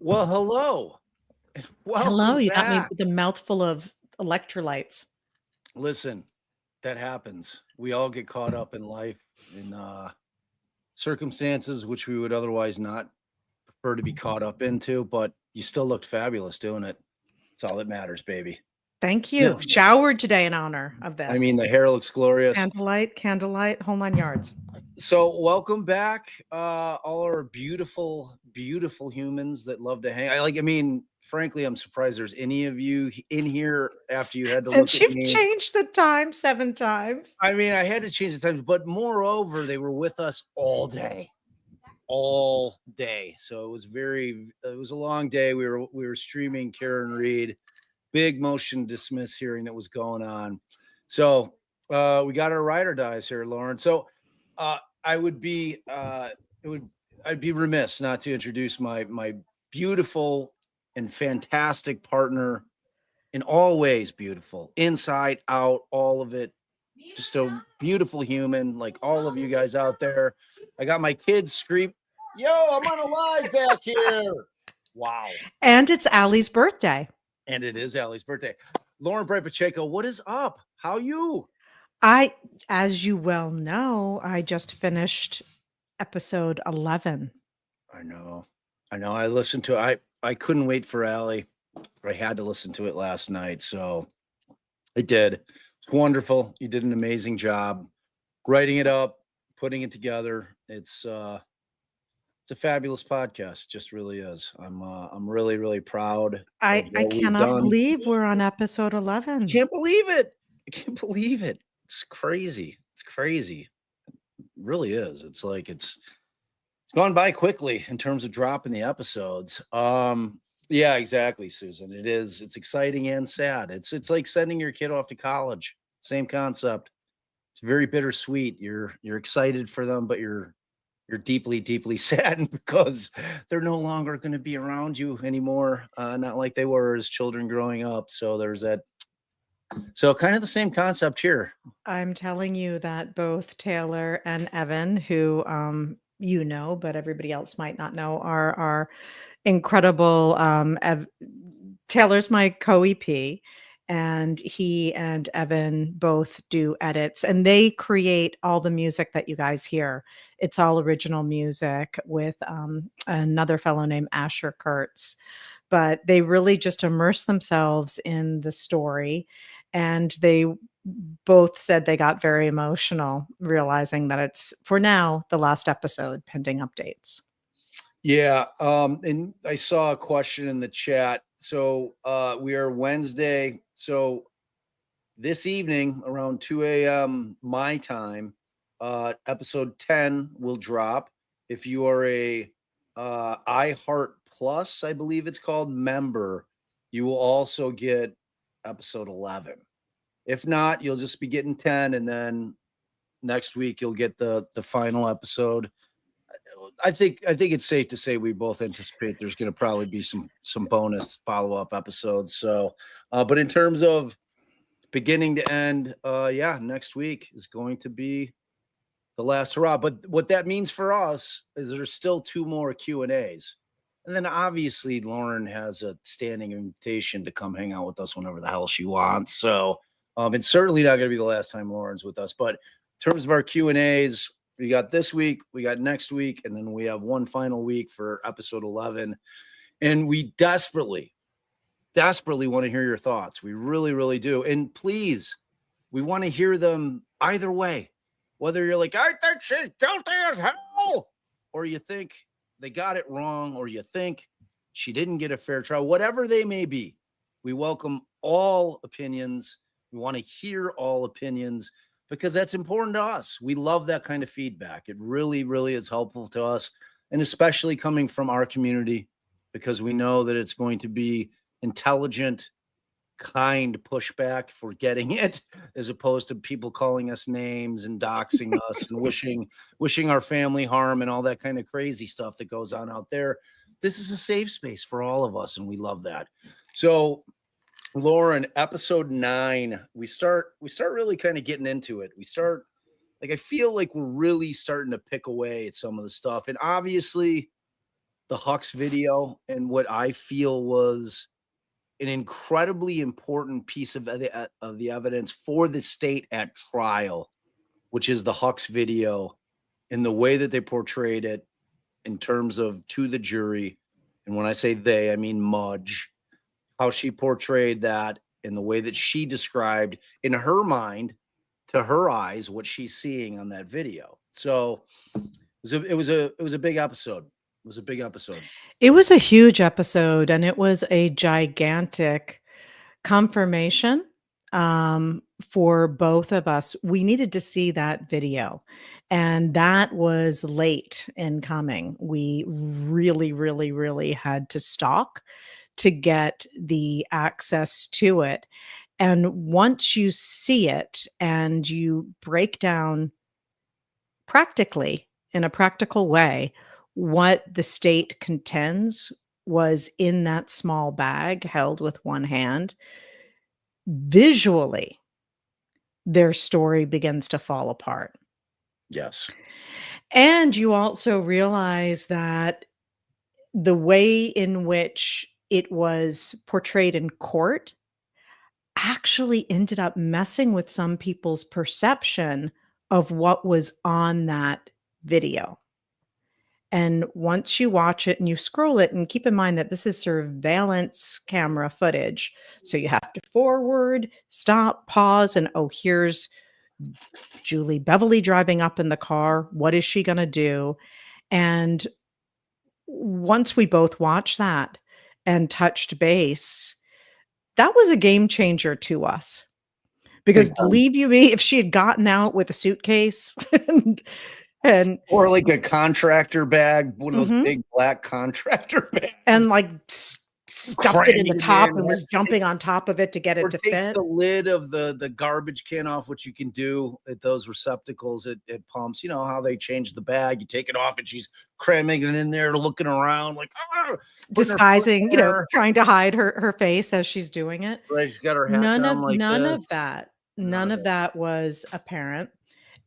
Well, hello. Hello, Welcome you got me back. with a mouthful of electrolytes. Listen, that happens. We all get caught up in life in circumstances which we would otherwise not prefer to be caught up into, but you still looked fabulous doing it. That's all that matters, baby. Thank Yeah. you. Showered today in honor of I this. mean, the hair looks glorious. Candlelight, whole 9 yards. So, welcome back, all our beautiful, beautiful humans that love to hang. I mean, frankly, I'm surprised there's any of you in here after you had to look Since at you've me. changed the time 7 times. I mean, I had to change the times, but moreover, they were with us all day. So it was a long day. We were streaming Karen Reed, big motion dismiss hearing that was going on. So we got our ride or dies here, Lauren. So I would be I'd be remiss not to introduce my beautiful and fantastic partner, in all ways beautiful, inside out, all of it. Just a beautiful human, like all of you guys out there. I got my kids scream, "Yo, I'm on a live back here!" Wow. And it's Allie's birthday. And it is Allie's birthday. Lauren Bright Pacheco, what is up? How you? As you well know, I just finished episode 11. I know. I listened to it. I couldn't wait for Allie. I had to listen to it last night. So I did. It's wonderful. You did an amazing job writing it up, putting it together. It's a fabulous podcast. It just really is. I'm really, really proud of I what we've cannot done. believe we're on episode 11. Can't believe it. I can't believe it. It's crazy. It's crazy. It really is. It's like it's gone by quickly in terms of dropping the episodes. Yeah, exactly, Susan. It is. It's exciting and sad. It's like sending your kid off to college. Same concept. It's very bittersweet. You're excited for them, but you're deeply, deeply saddened because they're no longer going to be around you anymore. Not like they were as children growing up. So there's that. So kind of the same concept here. I'm telling you that both Taylor and Evan, who you know, but everybody else might not know, are incredible. Taylor's my co-EP, and he and Evan both do edits, and they create all the music that you guys hear. It's all original music with another fellow named Asher Kurtz, but they really just immerse themselves in the story, and they both said they got very emotional realizing that it's, for now, the last episode pending updates. Yeah. And I saw a question in the chat. So we are Wednesday. So this evening around 2 a.m. my time, episode 10 will drop. If you are a iHeart Plus, I believe it's called, member, you will also get episode 11. If not, you'll just be getting 10, and then next week you'll get the final episode. I think it's safe to say we both anticipate there's going to probably be some bonus follow-up episodes. So, but in terms of beginning to end, yeah, next week is going to be the last hurrah. But what that means for us is there's still 2 more Q&As. And then obviously Lauren has a standing invitation to come hang out with us whenever the hell she wants. So it's certainly not going to be the last time Lauren's with us. But in terms of our Q&As, we got this week, we got next week, and then we have one final week for episode 11. And we desperately want to hear your thoughts. We really, really do. And please, we want to hear them either way. Whether you're like, I think she's guilty as hell, or you think they got it wrong, or you think she didn't get a fair trial, whatever they may be. We welcome all opinions. We want to hear all opinions because that's important to us. We love that kind of feedback. It really, really is helpful to us, and especially coming from our community, because we know that it's going to be intelligent, kind pushback for getting it, as opposed to people calling us names and doxing us and wishing our family harm and all that kind of crazy stuff that goes on out there. This is a safe space for all of us, and we love that. So, Lauren, episode 9, we start really kind of getting into it. We start, like, I feel like we're really starting to pick away at some of the stuff, and obviously the Hux video and what I feel was an incredibly important piece of the evidence for the state at trial, which is the Hux video and the way that they portrayed it in terms of to the jury. And when I say they, I mean Mudge, how she portrayed that in the way that she described in her mind, to her eyes, what she's seeing on that video. So it was a big episode. It was a big episode. It was a huge episode, and it was a gigantic confirmation, for both of us. We needed to see that video, and that was late in coming. We really, really, really had to stalk to get the access to it. And once you see it and you break down practically, in a practical way, what the state contends was in that small bag held with one hand, visually, their story begins to fall apart. Yes. And you also realize that the way in which it was portrayed in court actually ended up messing with some people's perception of what was on that video. And once you watch it and you scroll it, and keep in mind that this is surveillance camera footage. So you have to forward, stop, pause, and oh, here's Julie Beverly driving up in the car. What is she going to do? And once we both watched that and touched base, that was a game changer to us. Because believe you me, if she had gotten out with a suitcase and or like a contractor bag, one of those big black contractor bags, and like stuffed it in the top and was jumping on top of it to get it to takes fit. the lid of the garbage can off, which you can do at those receptacles at pumps. You know how they change the bag, you take it off and she's cramming it in there, looking around like disguising, trying to hide her face as she's doing it. Right, she's got her hat None down of like none this. of that. None of that was apparent.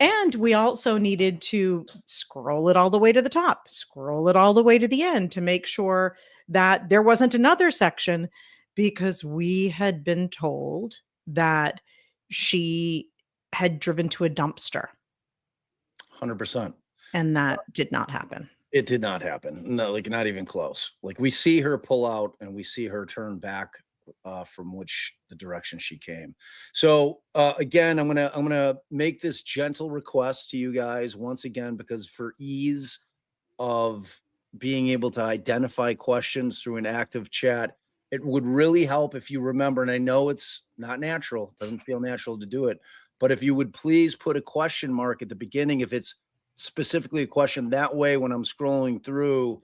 And we also needed to scroll it all the way to the top, scroll it all the way to the end to make sure that there wasn't another section, because we had been told that she had driven to a dumpster. 100%. And that did not happen. It did not happen. No, like not even close. Like we see her pull out and we see her turn back from the direction she came. So again, I'm gonna make this gentle request to you guys once again, because for ease of being able to identify questions through an active chat, it would really help if you remember, and I know it's not natural, it doesn't feel natural to do it, but if you would please put a question mark at the beginning if it's specifically a question. That way when I'm scrolling through,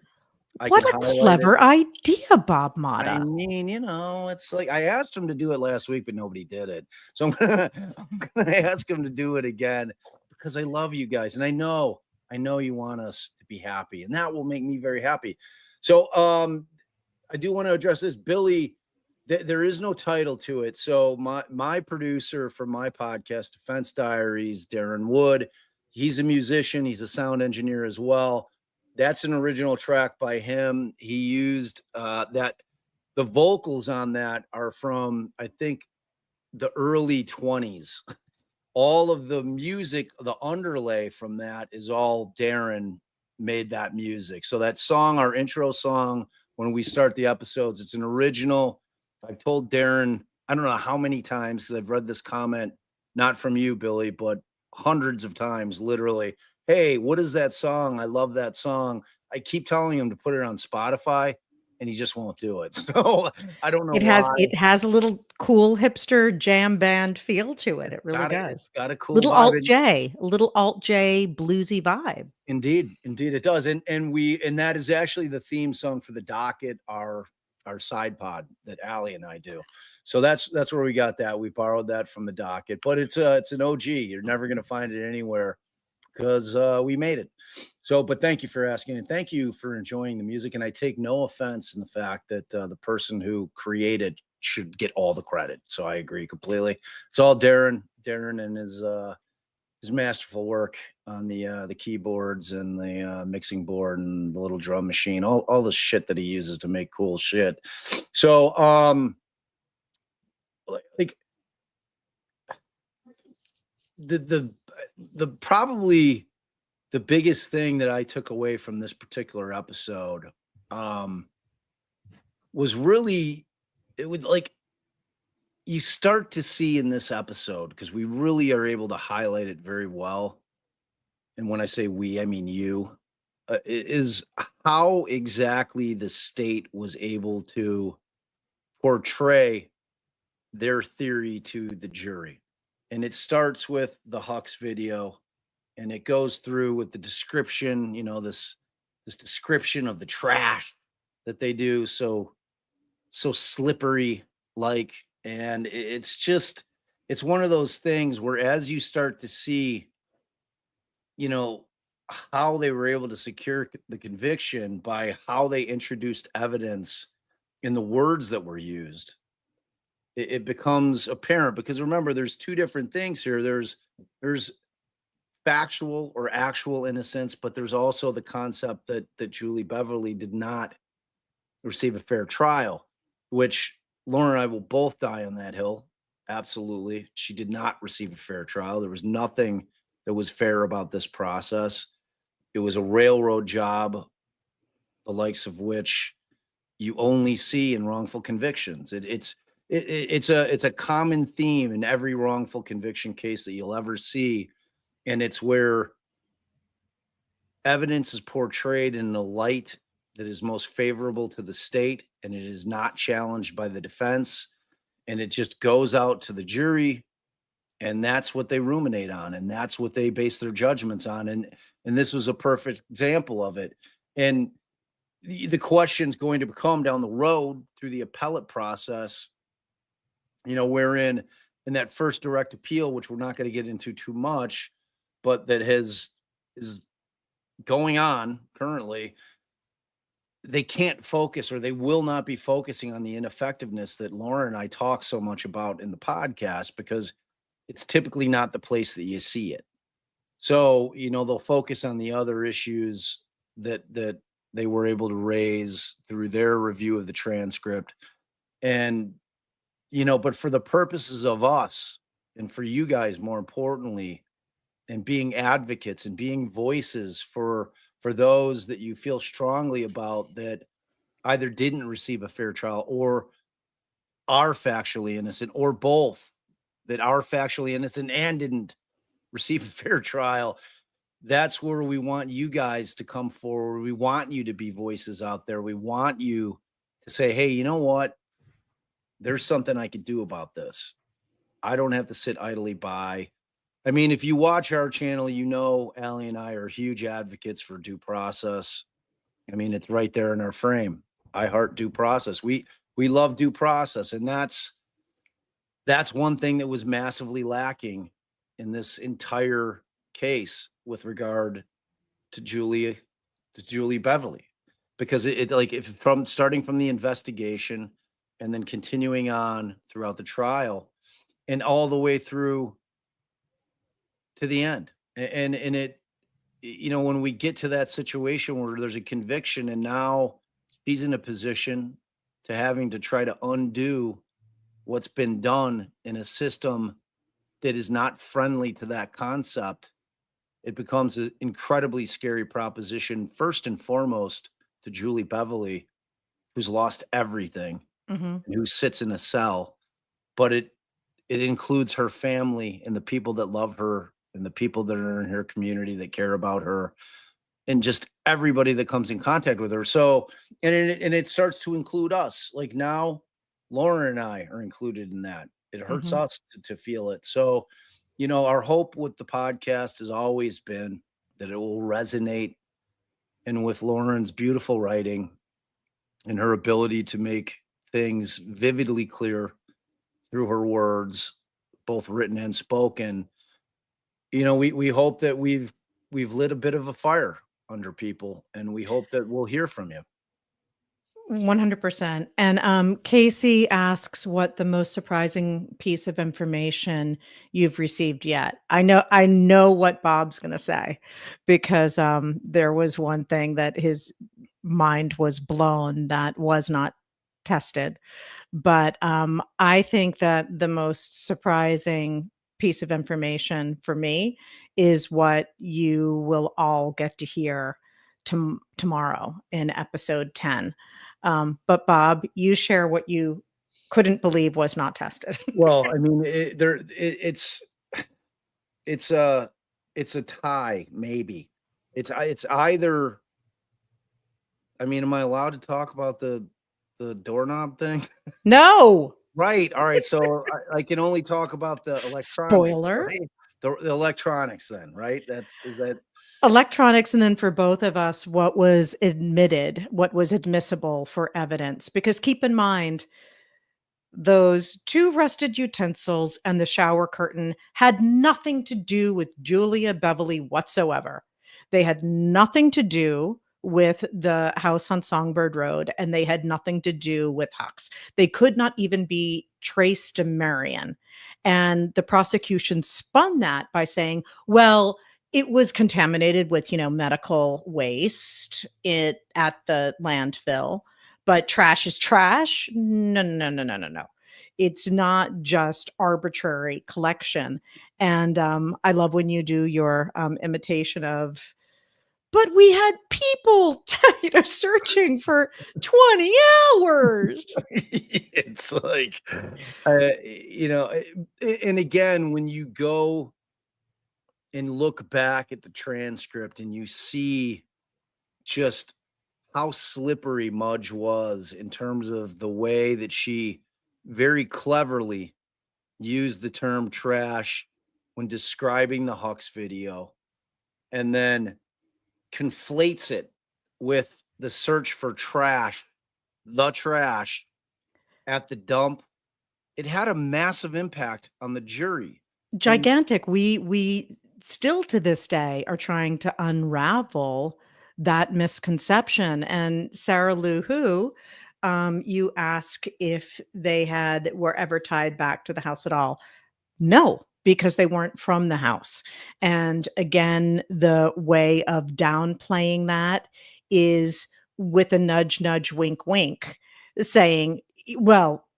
what a clever idea, Bob Motta. I mean, it's like I asked him to do it last week, but nobody did it. So I'm gonna ask him to do it again, because I love you guys. And I know you want us to be happy, and that will make me very happy. So I do want to address this. Billy, there is no title to it. So my producer for my podcast, Defense Diaries, Darren Wood, he's a musician, he's a sound engineer as well. That's an original track by him. He used that. The vocals on that are from, I think, the early 20s. All of the music, the underlay from that is all Darren made that music. So that song, our intro song, when we start the episodes, it's an original. I've told Darren, I don't know how many times, because I've read this comment, not from you, Billy, but hundreds of times, literally. Hey, what is that song? I love that song. I keep telling him to put it on Spotify, and he just won't do it. So I don't know why. It has a little cool hipster jam band feel to it. It really It's does. got a cool vibe. A little alt J bluesy vibe. Indeed, indeed it does. And that is actually the theme song for the docket, our side pod that Allie and I do. So that's where we got that. We borrowed that from the docket, but it's an OG. You're never going to find it anywhere because we made it. So, but thank you for asking, and thank you for enjoying the music. And I take no offense in the fact that the person who created should get all the credit. So I agree completely. It's all Darren and his masterful work on the keyboards and the mixing board and the little drum machine, all the shit that he uses to make cool shit. So like the probably the biggest thing that I took away from this particular episode was really, it would, like, you start to see in this episode, because we really are able to highlight it very well. And when I say we, I mean you, is how exactly the state was able to portray their theory to the jury. And it starts with the Hux video, and it goes through with the description, this description of the trash that they do, so slippery, like. And it's one of those things where, as you start to see, how they were able to secure the conviction by how they introduced evidence in the words that were used, it becomes apparent. Because remember, there's two different things here. There's factual or actual innocence, but there's also the concept that Julie Beverly did not receive a fair trial, which Lauren and I will both die on that hill. Absolutely. She did not receive a fair trial. There was nothing that was fair about this process. It was a railroad job, the likes of which you only see in wrongful convictions. It's a common theme in every wrongful conviction case that you'll ever see. And it's where evidence is portrayed in the light that is most favorable to the state, and it is not challenged by the defense, and it just goes out to the jury, and that's what they ruminate on, and that's what they base their judgments on. And this was a perfect example of it. And the question's going to come down the road through the appellate process, wherein in that first direct appeal, which we're not going to get into too much, but that is going on currently, they can't focus, or they will not be focusing on the ineffectiveness that Lauren and I talk so much about in the podcast, because it's typically not the place that you see it. So, they'll focus on the other issues that they were able to raise through their review of the transcript. And, but for the purposes of us, and for you guys, more importantly, and being advocates and being voices for those that you feel strongly about, that either didn't receive a fair trial or are factually innocent, or both, that are factually innocent and didn't receive a fair trial. That's where we want you guys to come forward. We want you to be voices out there. We want you to say, hey, you know what? There's something I could do about this. I don't have to sit idly by. I mean, if you watch our channel, Allie and I are huge advocates for due process. I mean, it's right there in our frame. I heart due process. We love due process. And that's one thing that was massively lacking in this entire case with regard to Julie Beverly. Because it like, if from starting from the investigation and then continuing on throughout the trial and all the way through to the end. And when we get to that situation where there's a conviction and now she's in a position to having to try to undo what's been done in a system that is not friendly to that concept, it becomes an incredibly scary proposition, first and foremost, to Julie Beverly, who's lost everything Mhm. and who sits in a cell. But it includes her family and the people that love her and the people that are in her community that care about her and just everybody that comes in contact with her. So, and it starts to include us. Like now, Lauren and I are included in that. It hurts Mhm. us to feel it. So, our hope with the podcast has always been that it will resonate. And with Lauren's beautiful writing and her ability to make things vividly clear through her words, both written and spoken, we hope that we've lit a bit of a fire under people, and we hope that we'll hear from you. 100%. And Casey asks what the most surprising piece of information you've received yet. I know what Bob's going to say because there was one thing that his mind was blown that was not tested. But I think that the most surprising piece of information for me is what you will all get to hear tomorrow in episode 10. But Bob, you share what you couldn't believe was not tested. Well, I mean, it's a it's a tie, maybe. It's either. I mean, am I allowed to talk about the doorknob thing? No. Right. All right. So I can only talk about the electronics, Spoiler. right? The electronics, then, right? Is that Electronics, and then for both of us, what was admitted, what was admissible for evidence. Because keep in mind, those 2 rusted utensils and the shower curtain had nothing to do with Julia Beverly whatsoever. They had nothing to do with the house on Songbird Road, and they had nothing to do with Huck's. They could not even be traced to Marion. And the prosecution spun that by saying, well, it was contaminated with, medical waste at the landfill, but trash is trash. No, no, no, no, no, no. It's not just arbitrary collection. And I love when you do your imitation of, but we had people, searching for 20 hours. it's like, and again, when you go and look back at the transcript and you see just how slippery Mudge was in terms of the way that she very cleverly used the term trash when describing the Hux video and then conflates it with the search for the trash at the dump. It had a massive impact on the jury. And Gigantic. We still to this day are trying to unravel that misconception. And Sarah Lou Who, you ask if they were ever tied back to the house at all. No, because they weren't from the house. And again, the way of downplaying that is with a nudge, nudge, wink, wink, saying, well,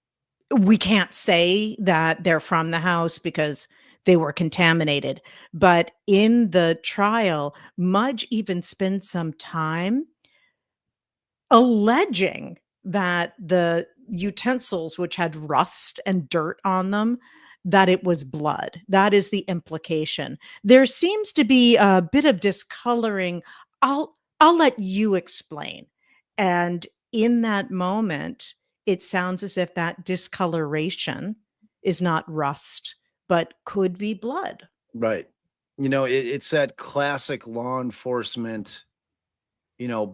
we can't say that they're from the house because they were contaminated. But in the trial, Mudge even spent some time alleging that the utensils, which had rust and dirt on them, that it was blood. That is the implication. There seems to be a bit of discoloring. I'll let you explain. And in that moment, it sounds as if that discoloration is not rust, but could be blood. right. It's that classic law enforcement,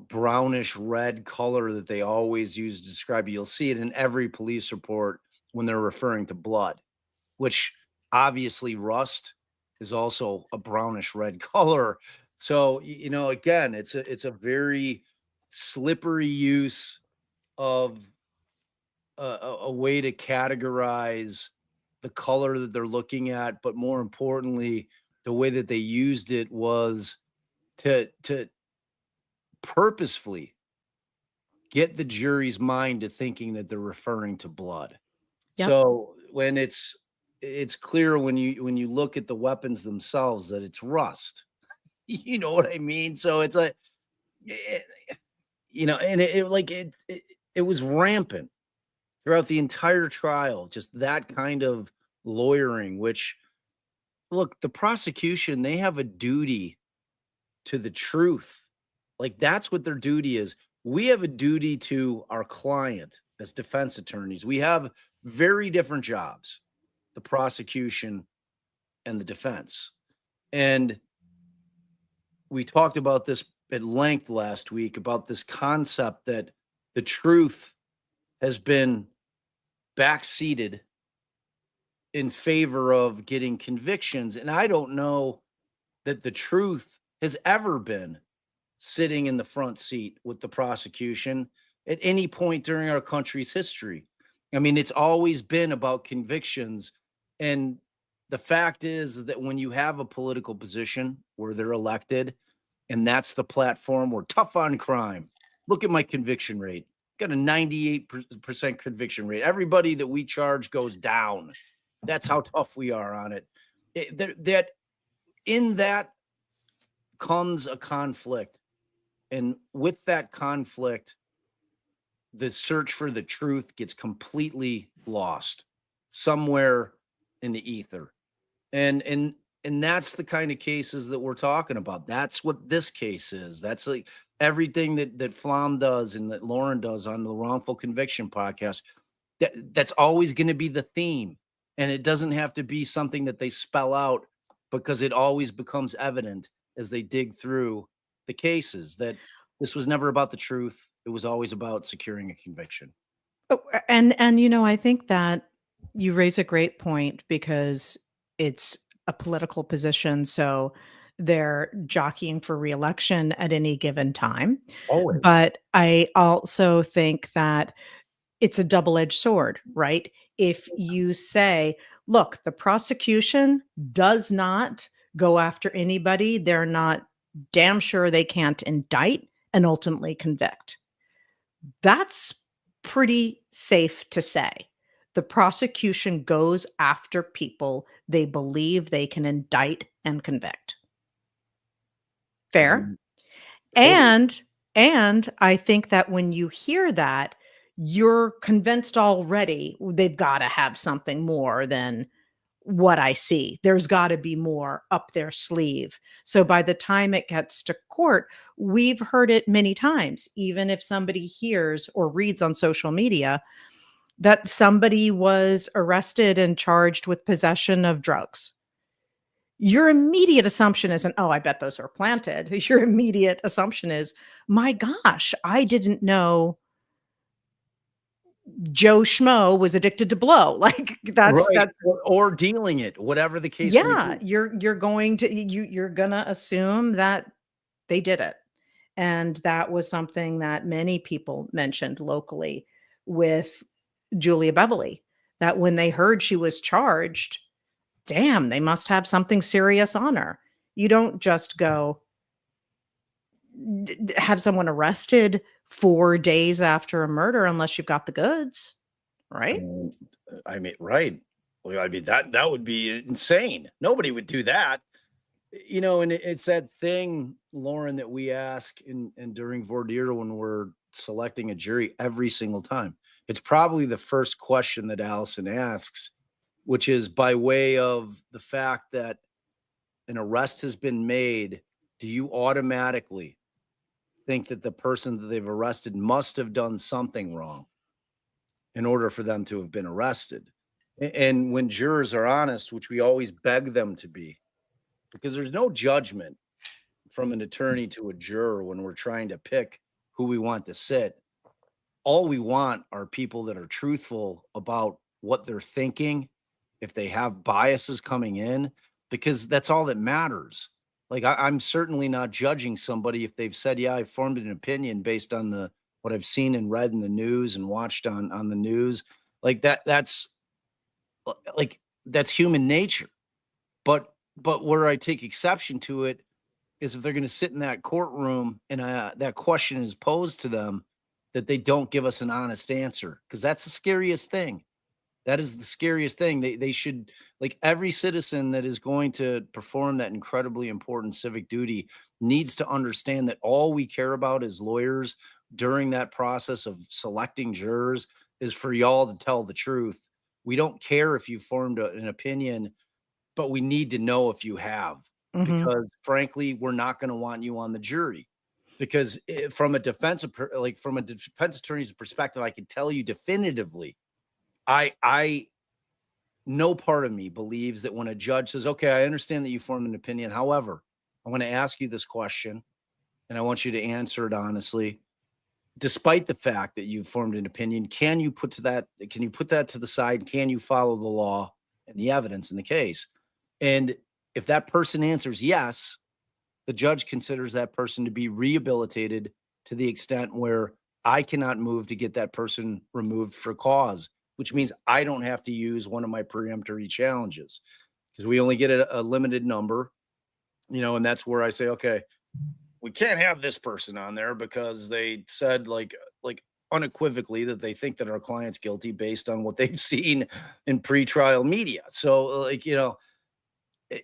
brownish red color that they always use to describe it. You'll see it in every police report when they're referring to blood, which obviously rust is also a brownish red color. So, again, it's a very slippery use of a way to categorize the color that they're looking at, but more importantly, the way that they used it was to purposefully get the jury's mind to thinking that they're referring to blood. Yep. So when it's clear when you look at the weapons themselves that it's rust. You know what I mean? So it's like, eh, and it was rampant throughout the entire trial, just that kind of lawyering, which look, the prosecution, they have a duty to the truth. Like that's what their duty is. We have a duty to our client as defense attorneys. We have very different jobs, the prosecution and the defense. And we talked about this at length last week about this concept that the truth has been backseated in favor of getting convictions. And I don't know that the truth has ever been sitting in the front seat with the prosecution at any point during our country's history. I mean, it's always been about convictions. And the fact is that when you have a political position where they're elected, and that's the platform, we're tough on crime. Look at my conviction rate. Got a 98% conviction rate. Everybody that we charge goes down. That's how tough we are on it. That in that comes a conflict. And with that conflict, the search for the truth gets completely lost somewhere in the ether. And that's the kind of cases that we're talking about. That's what this case is. That's like everything that Flom does and that Lauren does on the Wrongful Conviction podcast. That's always going to be the theme. And it doesn't have to be something that they spell out, because it always becomes evident as they dig through the cases that this was never about the truth. It was always about securing a conviction. Oh, I think that you raise a great point because it's a political position, so they're jockeying for reelection at any given time. Always. But I also think that it's a double-edged sword, right? If you say, "Look, the prosecution does not go after anybody, they're not damn sure they can't indict and ultimately convict." That's pretty safe to say. The prosecution goes after people they believe they can indict and convict. Fair? I'm totally. And I think that when you hear that, you're convinced already they've gotta have something more than what I see. There's gotta be more up their sleeve. So by the time it gets to court, we've heard it many times, even if somebody hears or reads on social media that somebody was arrested and charged with possession of drugs. Your immediate assumption isn't, "Oh, I bet those were planted." Your immediate assumption is, "My gosh, I didn't know Joe Schmo was addicted to blow." Like, Right. that's Or dealing it, whatever the case may yeah, be. you're going to you're gonna assume that they did it. And that was something that many people mentioned locally with Julia Beverly, that when they heard she was charged, damn, they must have something serious on her. You don't just go have someone arrested 4 days after a murder unless you've got the goods, I right? mean, right. Well, I mean, that would be insane. Nobody would do that. And it's that thing, Lauren, that we ask in during voir dire when we're selecting a jury every single time. It's probably the first question that Allison asks, which is by way of the fact that an arrest has been made, do you automatically think that the person that they've arrested must have done something wrong in order for them to have been arrested? And when jurors are honest, which we always beg them to be, because there's no judgment from an attorney to a juror when we're trying to pick who we want to sit. All we want are people that are truthful about what they're thinking, if they have biases coming in, because that's all that matters. Like I'm certainly not judging somebody if they've said, "Yeah, I formed an opinion based on the what I've seen and read in the news and watched on the news." Like that. Like that's human nature. But where I take exception to it is if they're going to sit in that courtroom and that question is posed to them, that they don't give us an honest answer, because that's the scariest thing. That is the scariest thing. They should, like, every citizen that is going to perform that incredibly important civic duty needs to understand that all we care about as lawyers during that process of selecting jurors is for y'all to tell the truth. We don't care if you formed an opinion, but we need to know if you have, Mhm. because frankly, we're not going to want you on the jury. Because from a from a defense attorney's perspective, I can tell you definitively, I no part of me believes that when a judge says, "Okay, I understand that you formed an opinion. However, I want to ask you this question and I want you to answer it honestly. Despite the fact that you've formed an opinion, can you put that to the side? Can you follow the law and the evidence in the case?" And if that person answers yes, the judge considers that person to be rehabilitated to the extent where I cannot move to get that person removed for cause, which means I don't have to use one of my preemptory challenges, because we only get a limited number, and that's where I say, okay, we can't have this person on there because they said, like unequivocally, that they think that our client's guilty based on what they've seen in pretrial media. So,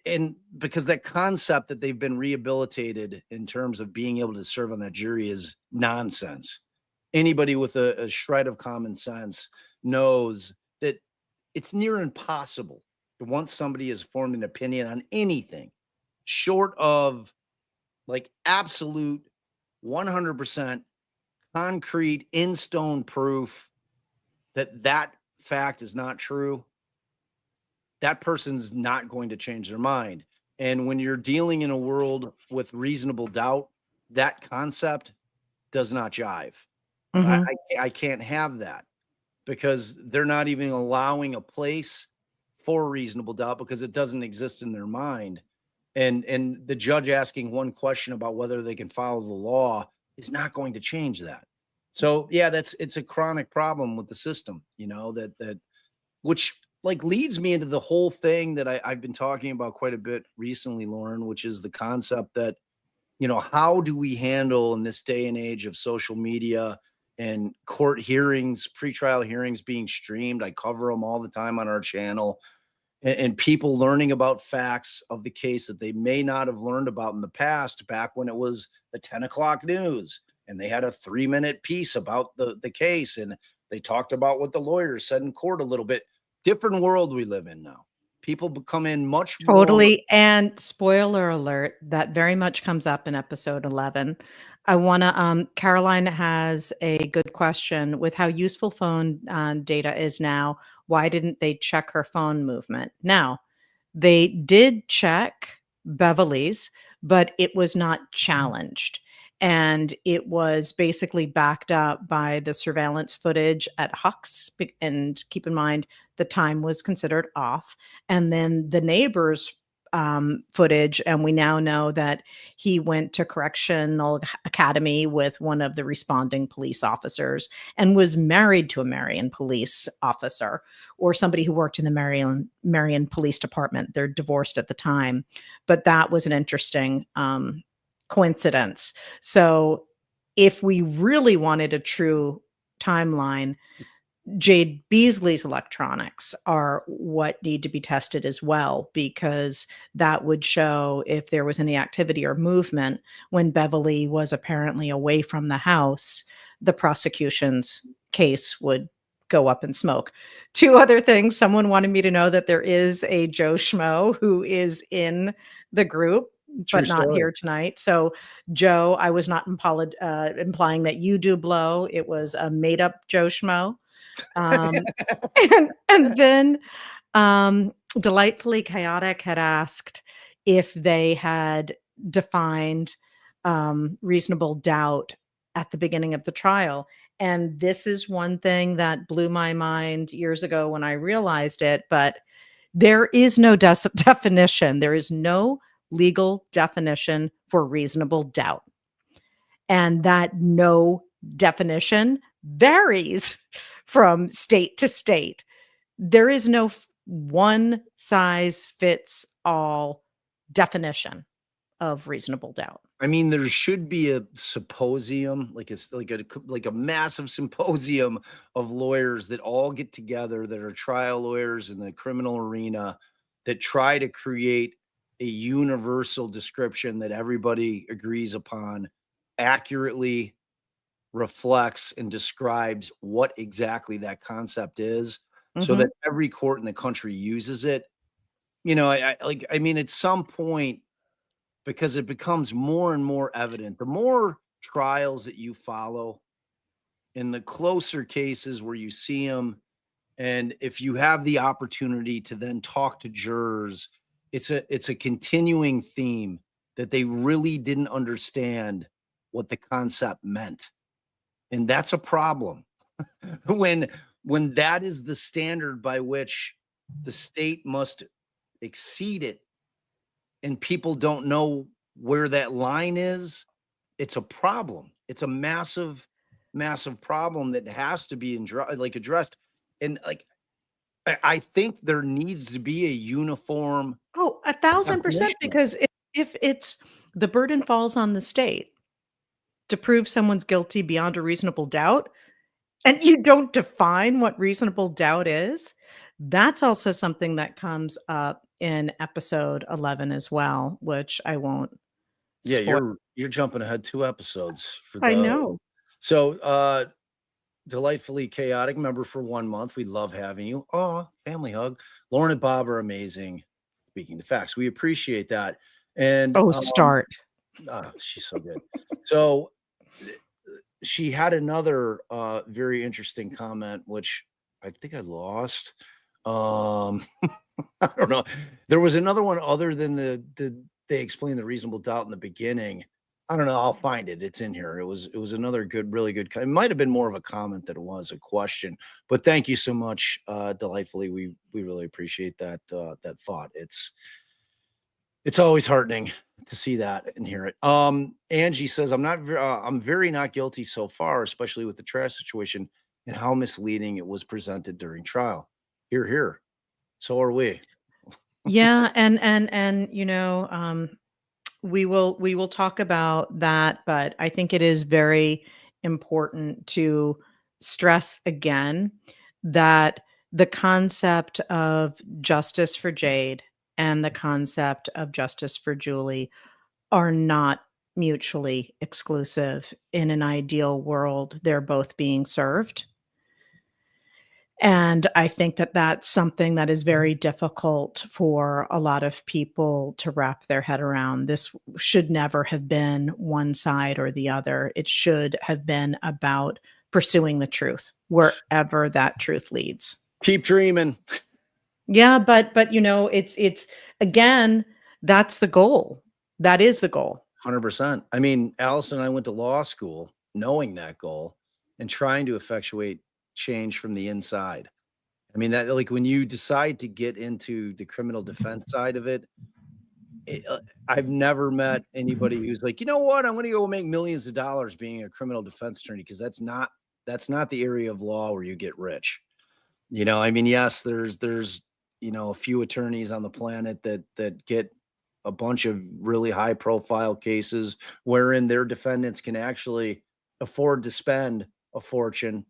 and because that concept that they've been rehabilitated in terms of being able to serve on that jury is nonsense. Anybody with a shred of common sense knows that it's near impossible to, once somebody has formed an opinion on anything short of like absolute 100% concrete in stone proof that that fact is not true, that person's not going to change their mind. And when you're dealing in a world with reasonable doubt, that concept does not jive. I, Mhm. I can't have that, because they're not even allowing a place for reasonable doubt because it doesn't exist in their mind. And the judge asking one question about whether they can follow the law is not going to change that. So yeah, it's a chronic problem with the system, that which like leads me into the whole thing that I've been talking about quite a bit recently, Lauren, which is the concept that, how do we handle in this day and age of social media and court hearings, pretrial hearings being streamed? I cover them all the time on our channel, and people learning about facts of the case that they may not have learned about in the past, back when it was the 10 o'clock news and they had a 3-minute piece about the case, and they talked about what the lawyers said in court a little bit. Different world we live in now. People become in much more. Totally, and spoiler alert, that very much comes up in episode 11. I wanna, Caroline has a good question with how useful phone, data is now. Why didn't they check her phone movement? Now, they did check Beverly's, but it was not challenged, and it was basically backed up by the surveillance footage at Huck's, and keep in mind, the time was considered off, and then the neighbors footage, and we now know that he went to correctional academy with one of the responding police officers and was married to a Marion police officer, or somebody who worked in the Marion Police Department. They're divorced at the time, but that was an interesting coincidence. So if we really wanted a true timeline, Jade Beasley's electronics are what need to be tested as well, because that would show if there was any activity or movement when Beverly was apparently away from the house. The prosecution's case would go up in smoke. Two other things. Someone wanted me to know that there is a Joe Schmo who is in the group, True but not story. here tonight. So, Joe, I was not implying that you do blow. It was a made up Joe Schmo. Um, and then Delightfully Chaotic had asked if they had defined reasonable doubt at the beginning of the trial. And this is one thing that blew my mind years ago when I realized it, but there is no definition. There is no legal definition for reasonable doubt. And that no definition varies from state to state. There is no one size fits all definition of reasonable doubt. I mean, there should be a symposium, like it's like a massive symposium of lawyers that all get together that are trial lawyers in the criminal arena that try to create a universal description that everybody agrees upon, accurately reflects and describes what exactly that concept is, so that Mhm. every court in the country uses it. I mean, at some point, because it becomes more and more evident. The more trials that you follow in the closer cases where you see them, and if you have the opportunity to then talk to jurors, it's a continuing theme that they really didn't understand what the concept meant. And that's a problem. when when that is the standard by which the state must exceed it, and people don't know where that line is, it's a problem. It's a massive, massive problem that has to be addressed. And I think there needs to be a uniform Oh, 1,000% definition. because if it's the burden falls on the state to prove someone's guilty beyond a reasonable doubt, and you don't define what reasonable doubt is, that's also something that comes up in episode 11 as well, which I won't Yeah, spoil. you're jumping ahead 2 episodes for I the know. so delightfully chaotic member for 1 month. We love having you. Oh, family hug. Lauren and Bob are amazing. Speaking the facts, we appreciate that. And Oh, start. she's so good. So she had another very interesting comment, which I think I lost. Um, I don't know. There was another one other than they explain the reasonable doubt in the beginning. I don't know. I'll find it. It's in here. It was another good, really good. It might have been more of a comment than it was a question. But thank you so much, delightfully. We really appreciate that thought. It's always heartening to see that and hear it. Angie says, I'm very not guilty so far, especially with the trash situation and how misleading it was presented during trial. Here, here. So are we. Yeah, and we will talk about that, but I think it is very important to stress again that the concept of justice for Jade and the concept of justice for Julie are not mutually exclusive. In an ideal world, they're both being served. And I think that that's something that is very difficult for a lot of people to wrap their head around. This should never have been one side or the other. It should have been about pursuing the truth wherever that truth leads. Keep dreaming. Yeah, but it's again, that's the goal. That is the goal. 100%. I mean, Allison and I went to law school knowing that goal and trying to effectuate change from the inside. I mean, that like when you decide to get into the criminal defense side of it, I've never met anybody who's like, you know what, I'm going to go make millions of dollars being a criminal defense attorney because that's not the area of law where you get rich. I mean, yes, there's a few attorneys on the planet that get a bunch of really high profile cases wherein their defendants can actually afford to spend a fortune,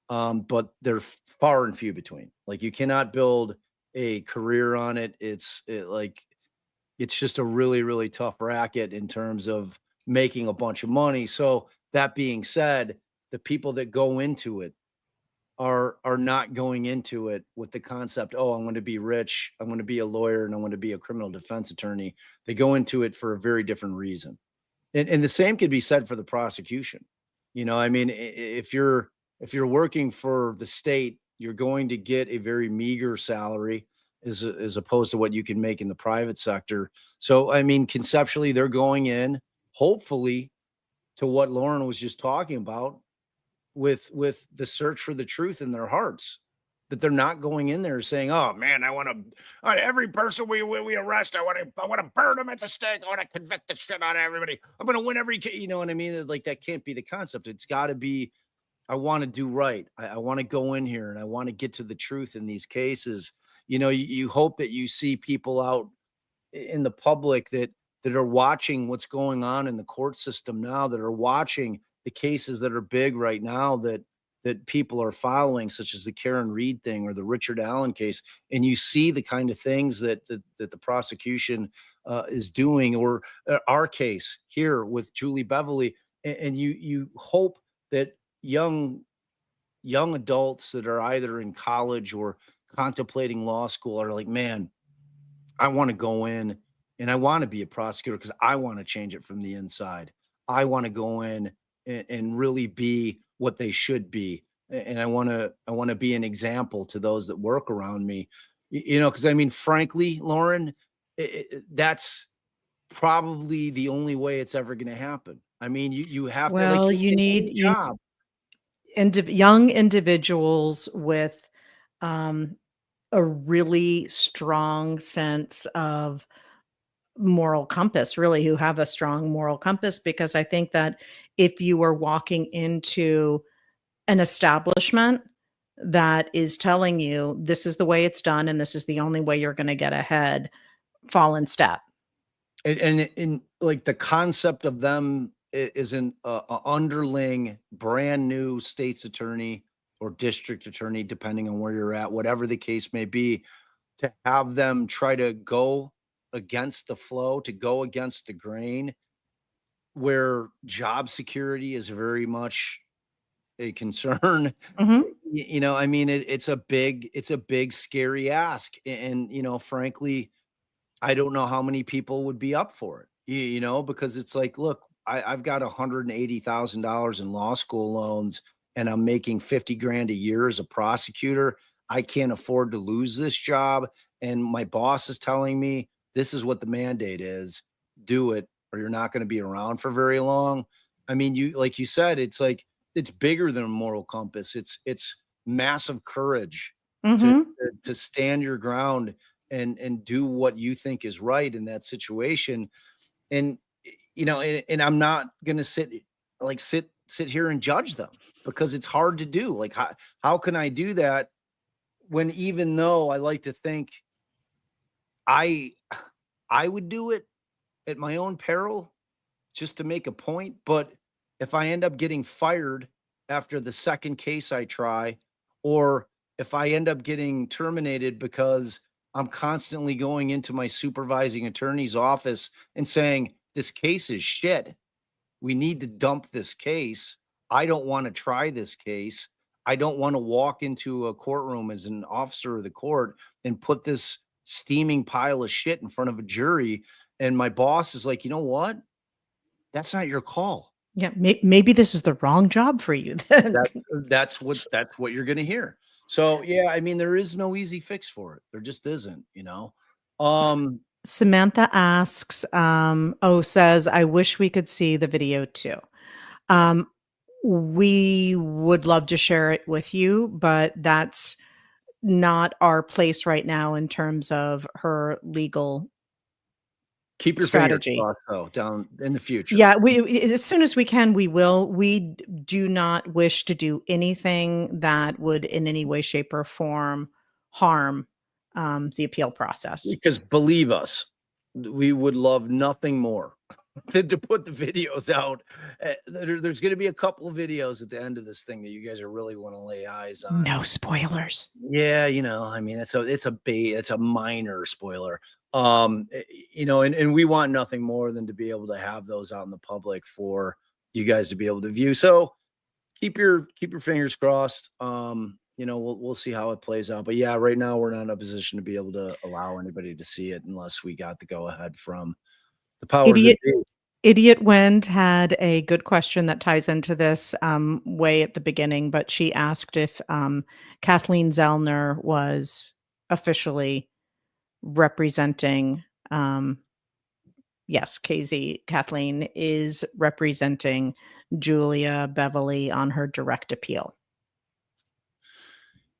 but they're far and few between. Like you cannot build a career on it. It's just a really, really tough racket in terms of making a bunch of money. So that being said, the people that go into it are not going into it with the concept, oh, I'm going to be rich, I'm going to be a lawyer, and I'm going to be a criminal defense attorney. They go into it for a very different reason. And the same could be said for the prosecution. I mean, if you're working for the state, you're going to get a very meager salary as opposed to what you can make in the private sector. So, I mean, conceptually, they're going in, hopefully, to what Lauren was just talking about with the search for the truth in their hearts. That they're not going in there saying, "Oh man, I want to every person we arrest, I want to burn them at the stake. I want to convict the shit out of everybody. I'm going to win every case." You know what I mean? Like that can't be the concept. It's got to be, I want to do right. I want to go in here and I want to get to the truth in these cases. You hope that you see people out in the public that that are watching what's going on in the court system now, that are watching the cases that are big right now that people are following, such as the Karen Reed thing or the Richard Allen case, and you see the kind of things that the prosecution is doing, or our case here with Julie Beverly, and you hope that young adults that are either in college or contemplating law school are like, man, I want to go in and I want to be a prosecutor because I want to change it from the inside. I want to go in and really be what they should be. And I want to be an example to those that work around me. Because I mean, frankly, Lauren, that's probably the only way it's ever going to happen. I mean, you have to, like, Well, you in need any job. young individuals with um, a really strong sense of moral compass, really, who have a strong moral compass, because I think that if you are walking into an establishment that is telling you this is the way it's done and this is the only way you're going to get ahead, fall in step. And like the concept of them is an underling brand new state's attorney or district attorney, depending on where you're at, whatever the case may be, to have them try to go against the flow, to go against the grain, where job security is very much a concern. Mhm. I mean, it's a big scary ask, and frankly, I don't know how many people would be up for it, because it's like, look, I've got $180,000 in law school loans and I'm making 50 grand a year as a prosecutor. I can't afford to lose this job. And my boss is telling me this is what the mandate is, do it or you're not going to be around for very long. I mean, like you said, it's like, it's bigger than a moral compass. It's massive courage to, Mhm. to stand your ground and do what you think is right in that situation. And and I'm not gonna sit here and judge them because it's hard to do. Like, how can I do that when, even though I like to think I I would do it at my own peril just to make a point, but if I end up getting fired after the second case I try, or if I end up getting terminated because I'm constantly going into my supervising attorney's office and saying, this case is shit, we need to dump this case. I don't want to try this case. I don't want to walk into a courtroom as an officer of the court and put this steaming pile of shit in front of a jury. And my boss is like, you know what? That's not your call. Yeah, maybe this is the wrong job for you then. That's what you're gonna hear. So, yeah, I mean, there is no easy fix for it. There just isn't. S Um, Samantha asks, says, "I wish we could see the video too." Um, we would love to share it with you, but that's not our place right now in terms of her legal keep your fingers strategy. crossed though, down in the future. Yeah, as soon as we can, we will. Do not wish to do anything that would in any way, shape, or form harm, the appeal process. Because believe us, we would love nothing more than to put the videos out. There's gonna be a couple of videos at the end of this thing that you guys are really wanna lay eyes on. No spoilers. Yeah, I mean, it's a minor spoiler. And we want nothing more than to be able to have those out in the public for you guys to be able to view. So keep your fingers crossed. We'll see how it plays out. But yeah, right now we're not in a position to be able to allow anybody to see it unless we got the go ahead from the powers that Idiot be. Idiot Wend had a good question that ties into this, way at the beginning, but she asked if, Kathleen Zellner was officially representing, yes, Kathleen is representing Julia Beverly on her direct appeal.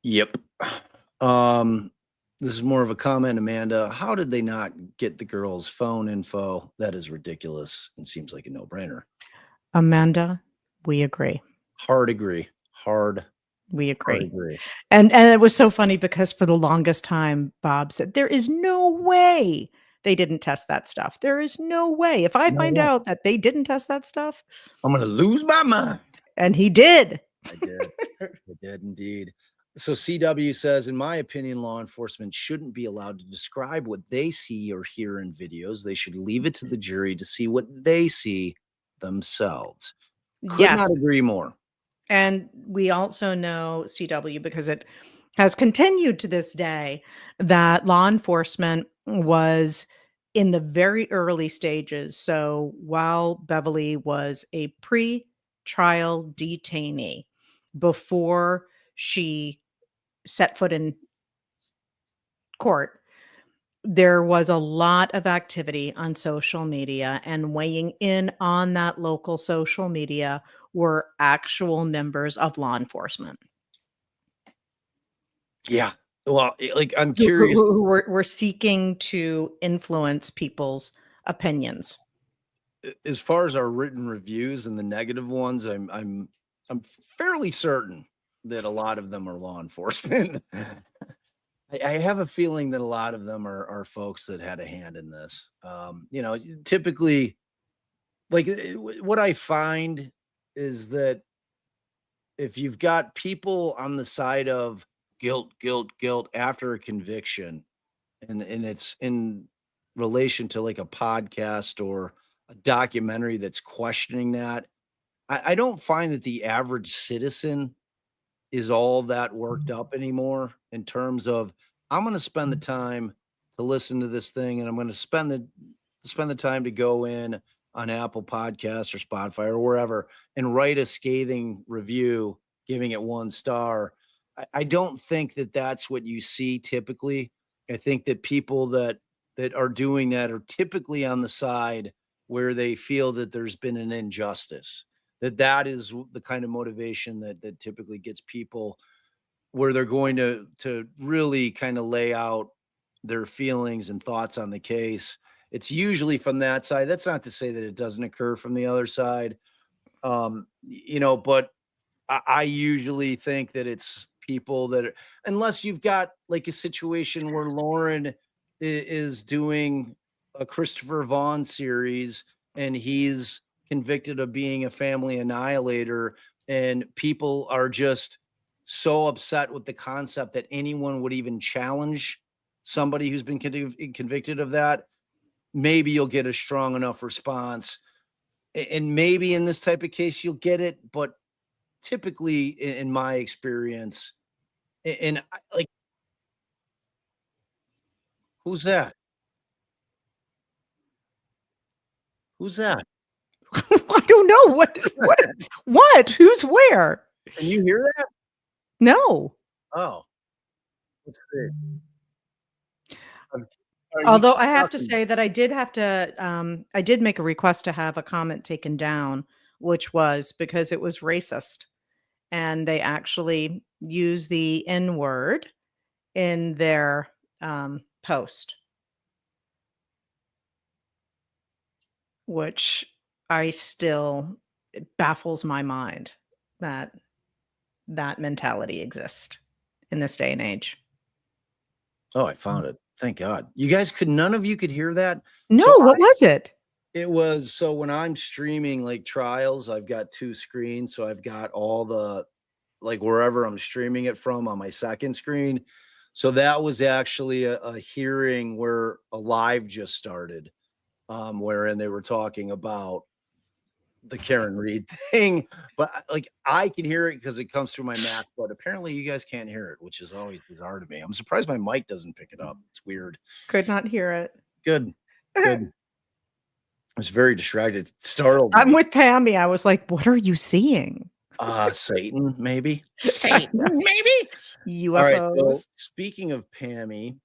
Yep. Um, this is more of a comment, Amanda. How did they not get the girl's phone info? That is ridiculous and seems like a no-brainer. Amanda, we agree. Hard agree. Hard, We hard agree. agree. And it was so funny because for the longest time, Bob said, "There is no way they didn't test that stuff. There is no way. If I No find way. out that they didn't test that stuff, I'm gonna lose my mind. and he did. I did. I did indeed. So CW says, in my opinion, law enforcement shouldn't be allowed to describe what they see or hear in videos. They should leave it to the jury to see what they see themselves. Could not Yes. agree more. And we also know CW because it has continued to this day that law enforcement was in the very early stages. So while Beverly was a pre-trial detainee, before she set foot in court, there was a lot of activity on social media, and weighing in on that local social media were actual members of law enforcement Yeah. Well, like I'm who, who, curious. who were seeking to influence people's opinions. As far as our written reviews and the negative ones, I'm fairly certain that a lot of them are law enforcement. I have a feeling that a lot of them are folks that had a hand in this. Typically, like what I find is that if you've got people on the side of guilt, guilt, guilt after a conviction, and it's in relation to like a podcast or a documentary that's questioning that, I don't find that the average citizen is all that worked up anymore in terms of I'm going to spend the time to listen to this thing and I'm going to spend the time to go in on Apple Podcasts or Spotify or wherever and write a scathing review giving it 1 star. I don't think that that's what you see typically. I think that people that are doing that are typically on the side where they feel that there's been an injustice, that is the kind of motivation that typically gets people where they're going to really kind of lay out their feelings and thoughts on the case. It's usually from that side. That's not to say that it doesn't occur from the other side. But I usually think that it's people that are, unless you've got like a situation where Lauren is doing a Christopher Vaughn series and he's convicted of being a family annihilator, and people are just so upset with the concept that anyone would even challenge somebody who's been convicted of that. Maybe you'll get a strong enough response. And maybe in this type of case, you'll get it. But typically, in my experience, and like, who's that? Who's that? I don't know what, who's where. Can you hear that? No. Oh, let's see. Um, you Although keep I have to talking. say that I did make a request to have a comment taken down, which was because it was racist, and they actually use the N word in their post, which I still it baffles my mind that that mentality exists in this day and age. Oh, I found it. Thank God. You guys none of you could hear that. No, So what was it? it was, so when I'm streaming like trials, I've got 2 screens. So I've got all the, like wherever I'm streaming it from on my second screen. So that was actually a hearing where a live just started, wherein they were talking about the Karen Reed thing. But like I can hear it because it comes through my Mac, but apparently you guys can't hear it, which is always bizarre to me. I'm surprised my mic doesn't pick it up. It's weird. Could not hear it. Good. Good. I was very distracted. It startled I'm me. with Pammy. I was like, "What are you seeing?" Satan, maybe. I know. All right. So UFOs. speaking of Pammy,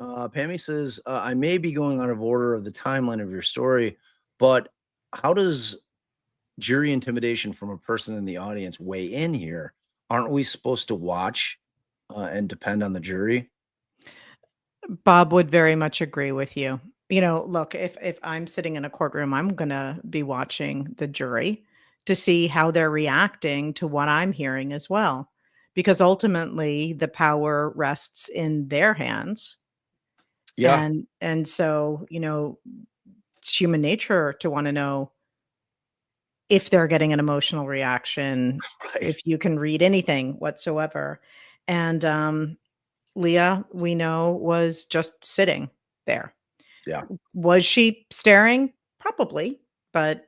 Pammy says, I may be going out of order of the timeline of your story, but how does jury intimidation from a person in the audience weigh in here? Aren't we supposed to watch and depend on the jury? Bob would very much agree with you. You know, look, if I'm sitting in a courtroom, I'm gonna be watching the jury to see how they're reacting to what I'm hearing as well, because ultimately the power rests in their hands. Yeah. And so, it's human nature to want to know if they're getting an emotional reaction, Right. if you can read anything whatsoever. And Leah, we know, was just sitting there. Yeah. Was she staring? Probably, but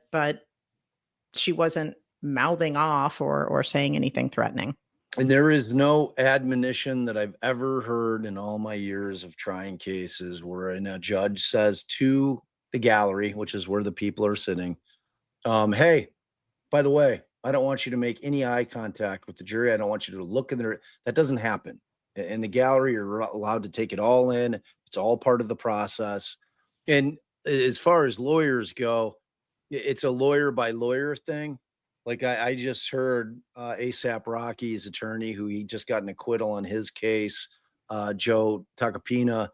she wasn't mouthing off or saying anything threatening. And there is no admonition that I've ever heard in all my years of trying cases wherein a judge says to the gallery, which is where the people are sitting, hey, by the way, I don't want you to make any eye contact with the jury. I don't want you to look in there. That doesn't happen. In the gallery, you're allowed to take it all in. It's all part of the process. And as far as lawyers go, it's a lawyer by lawyer thing. Like I just heard ASAP Rocky's attorney, who he just got an acquittal on his case, Joe Takapina,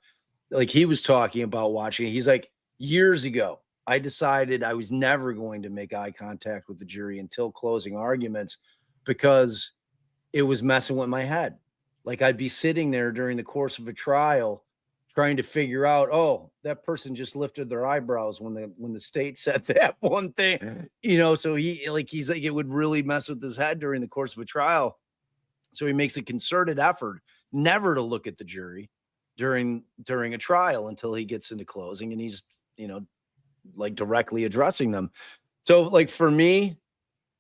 like he was talking about watching. He's like, years ago, I decided I was never going to make eye contact with the jury until closing arguments because it was messing with my head. Like I'd be sitting there during the course of a trial trying to figure out, oh, that person just lifted their eyebrows when the state said that one thing, so he's like it would really mess with his head during the course of a trial. So he makes a concerted effort never to look at the jury during a trial until he gets into closing and he's, like directly addressing them. So like for me,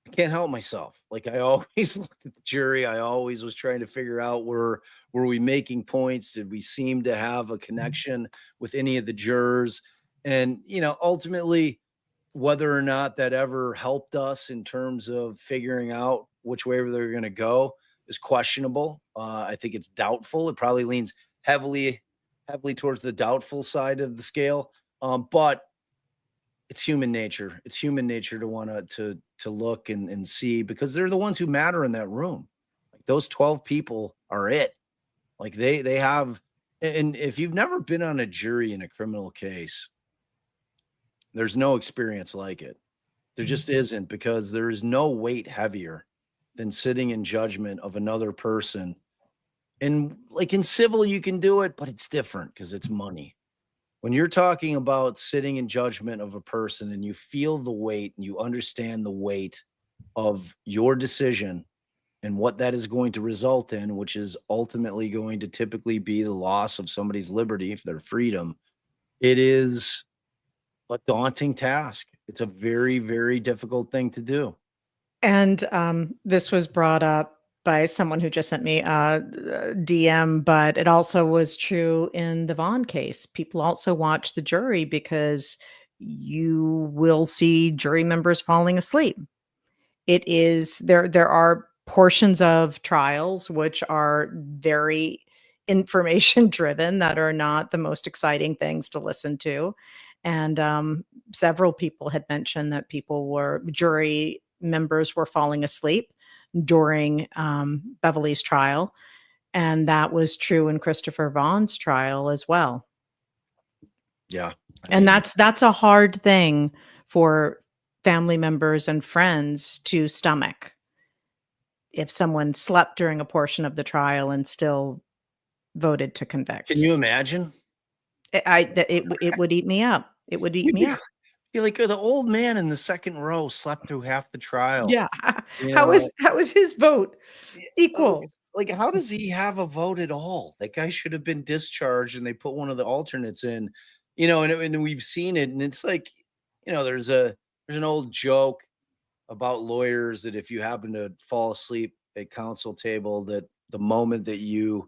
I can't help myself. Like I always looked at the jury. I always was trying to figure out were we making points? Did we seem to have a connection with any of the jurors? And ultimately, whether or not that ever helped us in terms of figuring out which way they're going to go is questionable. I think it's doubtful. It probably leans heavily towards the doubtful side of the scale. But it's human nature. It's human nature to want to look and see because they're the ones who matter in that room. Like those 12 people are it. Like they have, and if you've never been on a jury in a criminal case, there's no experience like it. There Mhm. just isn't because there is no weight heavier than sitting in judgment of another person. And like in civil, you can do it, but it's different because it's money. When you're talking about sitting in judgment of a person and you feel the weight and you understand the weight of your decision and what that is going to result in, which is ultimately going to typically be the loss of somebody's liberty, their freedom, it is a daunting task. It's a very, very difficult thing to do. And, this was brought up by someone who just sent me a DM, but it also was true in the Vaughn case. People also watch the jury because you will see jury members falling asleep. It is there are portions of trials which are very information driven that are not the most exciting things to listen to, and, several people had mentioned that jury members were falling asleep during, Beverly's trial, and that was true in Christopher Vaughn's trial as well. Yeah. I And mean, that's a hard thing for family members and friends to stomach. If someone slept during a portion of the trial and still voted to can convict. you imagine? It would eat me up. It would eat You'd me be, up. be like, "Oh, the old man in the second row slept through half the trial. Yeah. You How know, is his vote Yeah, equal? like, how does he have a vote at all? That guy should have been discharged, and they put one of the alternates in, and we've seen it, and it's like, there's an old joke about lawyers that if you happen to fall asleep at counsel table, that the moment that you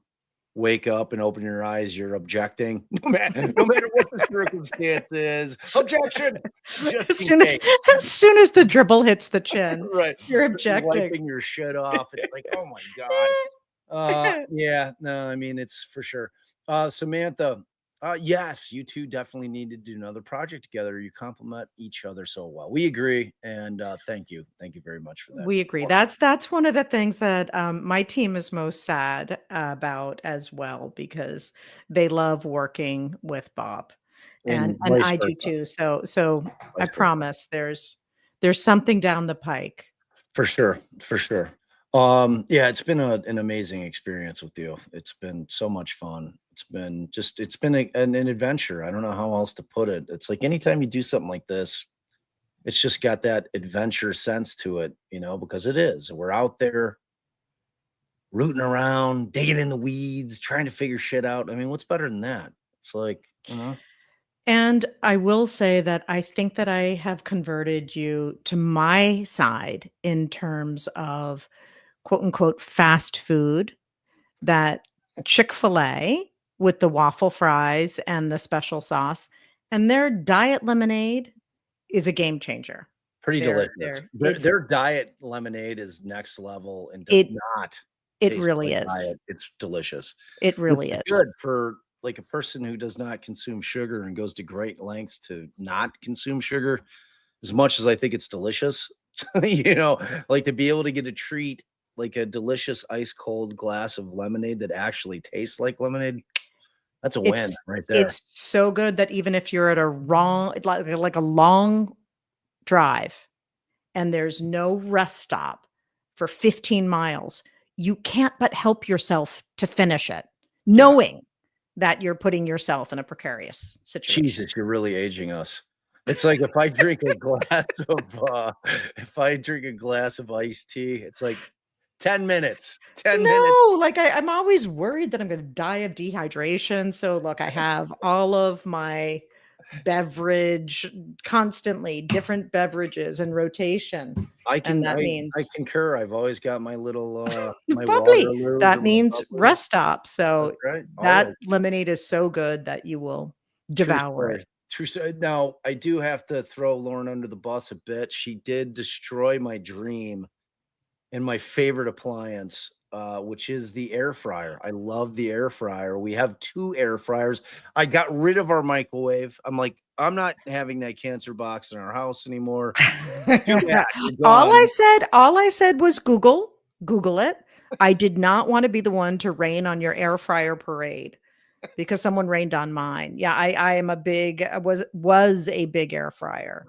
wake up and open your eyes, you're objecting, no matter what the circumstance is. Objection, just As in soon as case. as soon as the dribble hits the chin, Right. you're You're objecting. wiping your shit off. It's like, "Oh my god." Yeah, no, I mean, it's for sure. Samantha, yes, you 2 definitely need to do another project together. You complement each other so well. We agree, and, thank you. Thank you very much for that. We agree. Or That's one of the things that, my team is most sad about as well because they love working with Bob, and and vice I do versa, too. So I vice versa. promise there's something down the pike. For sure, for sure. Yeah, it's been an amazing experience with you. It's been so much fun. It's been an adventure. I don't know how else to put it. It's like anytime you do something like this, it's just got that adventure sense to it, because it is. We're out there rooting around, digging in the weeds, trying to figure shit out. I mean, what's better than that? It's like, And I will say that I think that I have converted you to my side in terms of quote unquote fast food, that Chick-fil-A with the waffle fries and the special sauce and their diet lemonade is a game changer. pretty delicious. It's Their diet lemonade is next level and does it not it taste really like is. diet. It's delicious, It which really is is. good for like a person who does not consume sugar and goes to great lengths to not consume sugar. As much as I think it's delicious, like to be able to get a treat like a delicious ice cold glass of lemonade that actually tastes like lemonade, that's a win right there. It's so good that even if you're at a wrong like a long drive and there's no rest stop for 15 miles, you can't but help yourself to finish it, Yeah. knowing that you're putting yourself in a precarious situation. Jesus, you're really aging us. It's like if I drink a glass of if I drink a glass of iced tea, it's like 10 minutes. 10 minutes. No, like I'm always worried that I'm gonna die of dehydration. So look, I have all of my beverage constantly, different beverages in rotation. I And can that I means concur. I've always got my little my bubbly. Waterloos That or my means bubblies. rest stop. That's So right. that Always. lemonade is so good that you will True devour story. it. True story. Now, I do have to throw Lauren under the bus a bit. She did destroy my dream and my favorite appliance, which is the air fryer. I love the air fryer. We have 2 air fryers. I got rid of our microwave. I'm like, I'm not having that cancer box in our house anymore. Too bad. You're gone. All I said was Google it. I did not want to be the one to rain on your air fryer parade because someone rained on mine. Yeah, I am a big was a big air fryer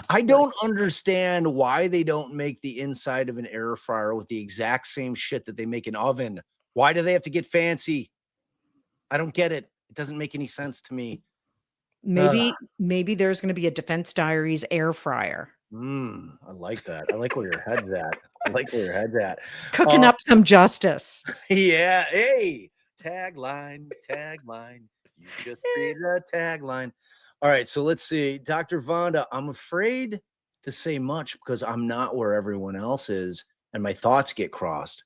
I don't person. understand why they don't make the inside of an air fryer with the exact same shit that they make an oven. Why do they have to get fancy? I don't get it. It doesn't make any sense to me. Ugh. Maybe there's going to be a Defense Diaries air fryer. I like that. I like where your head's at. I like where your head's at. Cooking Uh, up some justice. yeah. Hey, tagline, tagline. You just created a tagline. All right. So let's see. Dr. Vonda, I'm afraid to say much because I'm not where everyone else is and my thoughts get crossed.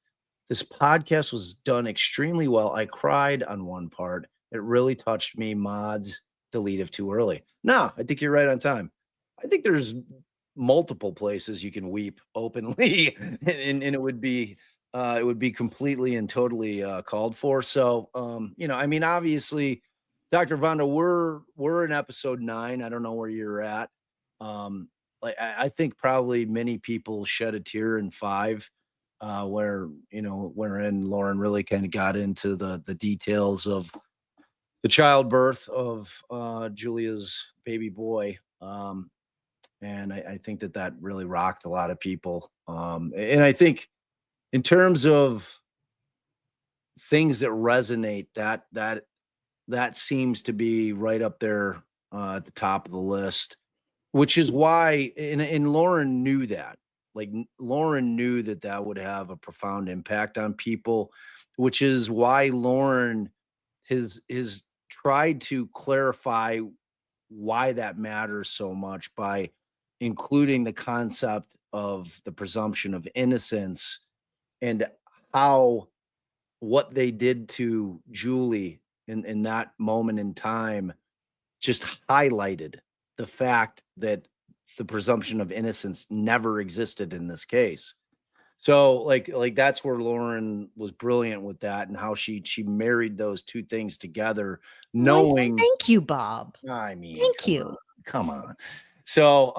This podcast was done extremely well. I cried on one part. It really touched me. Mods, delete if too early. No, I think you're right on time. I think there's multiple places you can weep openly and it would be completely and totally called for. So I mean, obviously, Dr. Vonda, we're in episode 9. I don't know where you're at. Like I think probably many people shed a tear in 5, wherein Lauren really kind of got into the details of the childbirth of Julia's baby boy. And I think that really rocked a lot of people. And I think in terms of things that resonate, that seems to be right up there at the top of the list, which is why, and Lauren knew that. Like Lauren knew that would have a profound impact on people, which is why Lauren has tried to clarify why that matters so much by including the concept of the presumption of innocence and how what they did to Julie in that moment in time just highlighted the fact that the presumption of innocence never existed in this case. So like that's where Lauren was brilliant with that and how she married those 2 things together, Why, knowing, thank you, Bob. I mean, Thank you. come on. So,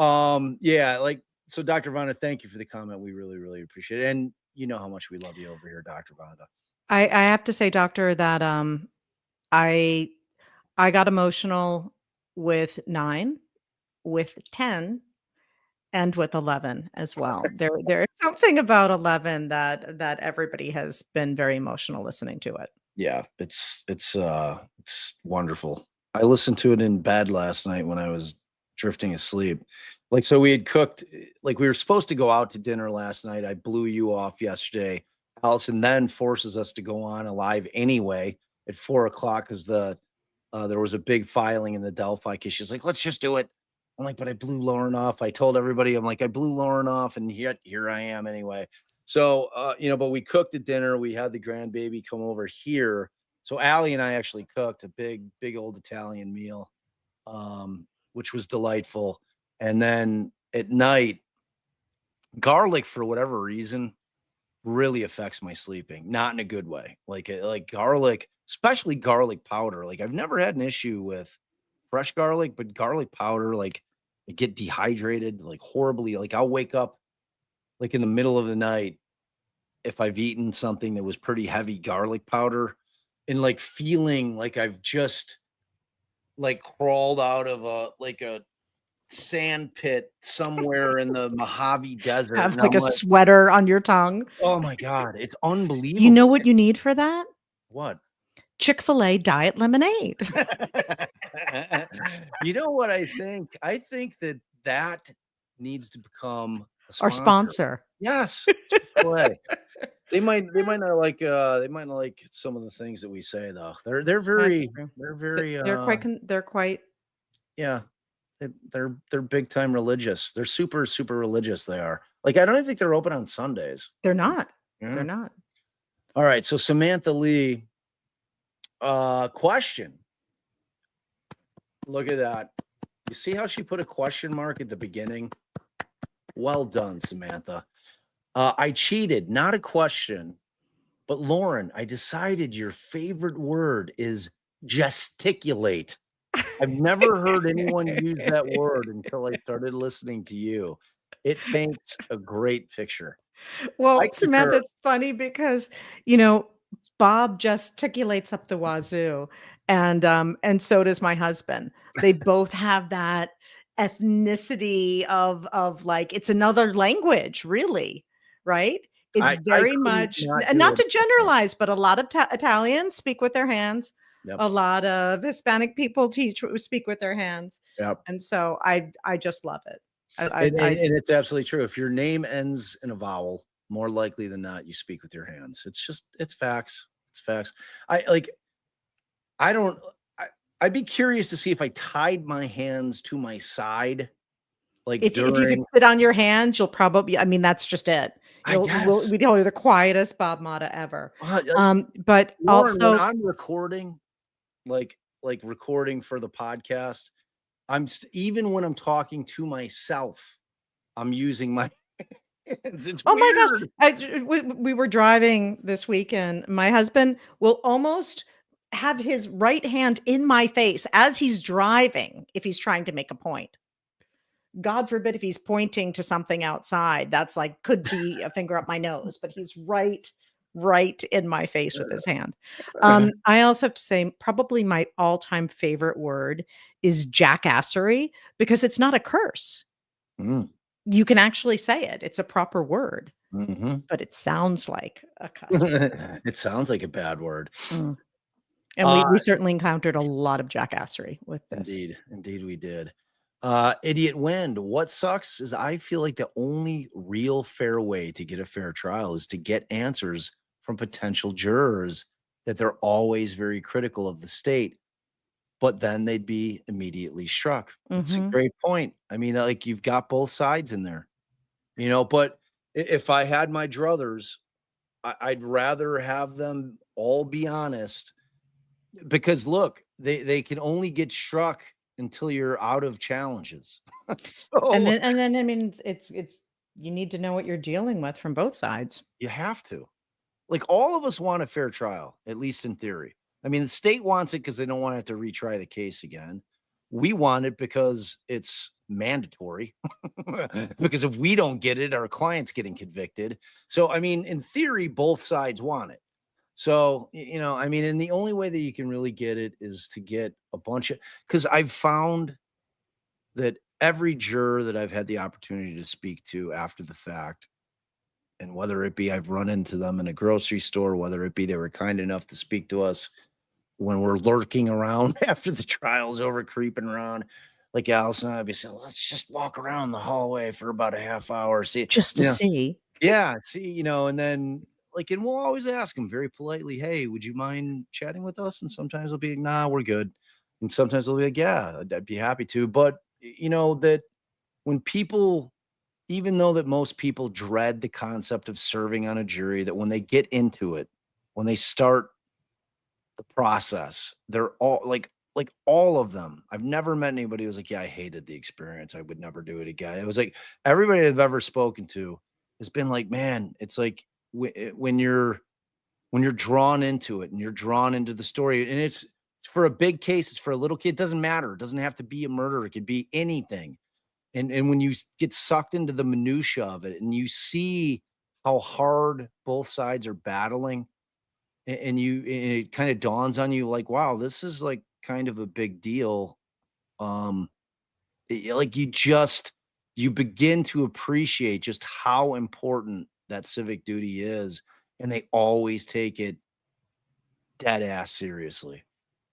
yeah, so Dr. Vonda, thank you for the comment. We really, really appreciate it. And you know how much we love you over here, Dr. Vonda. I have to say, doctor, that I I got emotional with 9, with 10, and with 11 as well. There's something about 11 that everybody has been very emotional listening to it. Yeah, it's wonderful. I listened to it in bed last night when I was drifting asleep. Like, so we had cooked, like we were supposed to go out to dinner last night. I blew you off yesterday. Allison then forces us to go on a live anyway at 4 o'clock because there was a big filing in the Delphi case. She's like, let's just do it. I'm like, but I blew Lauren off. I told everybody, I'm like, I blew Lauren off, and yet here I am anyway. So, but we cooked a dinner. We had the grandbaby come over here. So Allie and I actually cooked a big old Italian meal, which was delightful. And then at night, garlic for whatever reason really affects my sleeping, not in a good way. Like garlic, especially garlic powder. Like I've never had an issue with fresh garlic, but garlic powder, like I get dehydrated like horribly. Like I'll wake up like in the middle of the night if I've eaten something that was pretty heavy garlic powder and like feeling like I've just like crawled out of a sand pit somewhere in the Mojave Desert. Have And like I'm a like, sweater on your tongue. oh my God, it's You know unbelievable. what you need for that? What? Chick-fil-A diet lemonade. You know what I think? I think that needs to become a Our sponsor. sponsor. Yes, Chick-fil-A. They might not like some of the things that we say though. They're That's very true. they're Th very they're quite yeah, they're big time religious. They're super super religious they are. Like I don't even think they're open on Sundays. they're not. Yeah. They're not. All right, so Samantha Lee question. Look at that. You see how she put a question mark at the beginning? Well done, Samantha. I cheated, not a question, but Lauren, I decided your favorite word is gesticulate. I've never heard anyone use that word until I started listening to you. It paints a great picture. I Well, concur. Samantha, it's funny because, you know, Bob gesticulates up the wazoo, and so does my husband. They both have that ethnicity of like it's another language, really, right? It's I very couldn't much not and do not it. to generalize, but a lot of Italians speak with their hands. Yep. A lot of Hispanic people speak with their hands, Yep. and so I just love it. And it's absolutely true. If your name ends in a vowel, more likely than not, you speak with your hands. It's facts. It's facts. I like, I don't, I, I'd be curious to see if I tied my hands to my side, like If you could during, sit on your hands, you'll probably I mean, that's just it. I guess, We'd call you the quietest Bob Motta ever. like, But Lauren, when also I'm recording, like recording for the podcast, even when I'm talking to myself, I'm using my hands. It's oh my gosh, weird. we were driving this weekend. My husband will almost have his right hand in my face as he's driving if he's trying to make a point. God forbid if he's pointing to something outside, that's like could be a finger up my nose, but he's right in my face with his hand. I also have to say probably my all-time favorite word is jackassery because it's not a curse. Mm, You can actually say it. It's a proper word, mhm. but it sounds like a cuss word. It sounds like a bad word. Mm. And Uh, we certainly encountered a lot of jackassery with this. indeed we did. Idiot Wind, what sucks is I feel like the only real fair way to get a fair trial is to get answers from potential jurors that they're always very critical of the state, but then they'd be immediately struck. It's a Mhm. great point. I mean, like you've got both sides in there, but if I had my druthers, I'd rather have them all be honest. Because look, they can only get struck until you're out of challenges. So And then I mean it's you need to know what you're dealing with from both sides. you have to. Like all of us want a fair trial, at least in theory. I mean, the state wants it because they don't want to have to retry the case again. We want it because it's mandatory. Because if we don't get it, our client's getting convicted. So I mean, in theory, both sides want it. So, I mean, and the only way that you can really get it is to get a bunch of, because I've found that every juror that I've had the opportunity to speak to after the fact, And whether it be I've run into them in a grocery store, whether it be they were kind enough to speak to us when we're lurking around after the trial's over, creeping around. Like Allison and I'd be saying, let's just walk around the hallway for about a half hour. See, Just to you know, see. yeah, see, and then like, and we'll always ask them very politely, hey, would you mind chatting with us? And sometimes they'll be like, nah, we're good. And sometimes they'll be like, yeah, I'd be happy to. But that when people, even though that most people dread the concept of serving on a jury, that when they get into it, when they start the process, they're all like all of them. I've never met anybody who's like, yeah, I hated the experience. I would never do it again. It was like everybody I've ever spoken to has been like, man, it's like when you're drawn into it and you're drawn into the story, and it's for a big case, it's for a little kid. It doesn't matter. It doesn't have to be a murder. It could be anything. And when you get sucked into the minutia of it, and you see how hard both sides are battling, and it kind of dawns on you like, wow, this is like kind of a big deal. Um, like you begin to appreciate just how important that civic duty is, and they always take it dead ass seriously.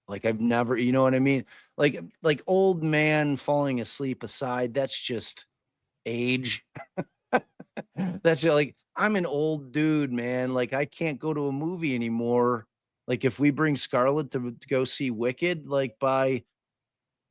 Like I've never, you know what I mean? Like old man falling asleep aside, that's just age. That's like I'm an old dude, man. Like I can't go to a movie anymore. Like if we bring Scarlett to go see Wicked, like by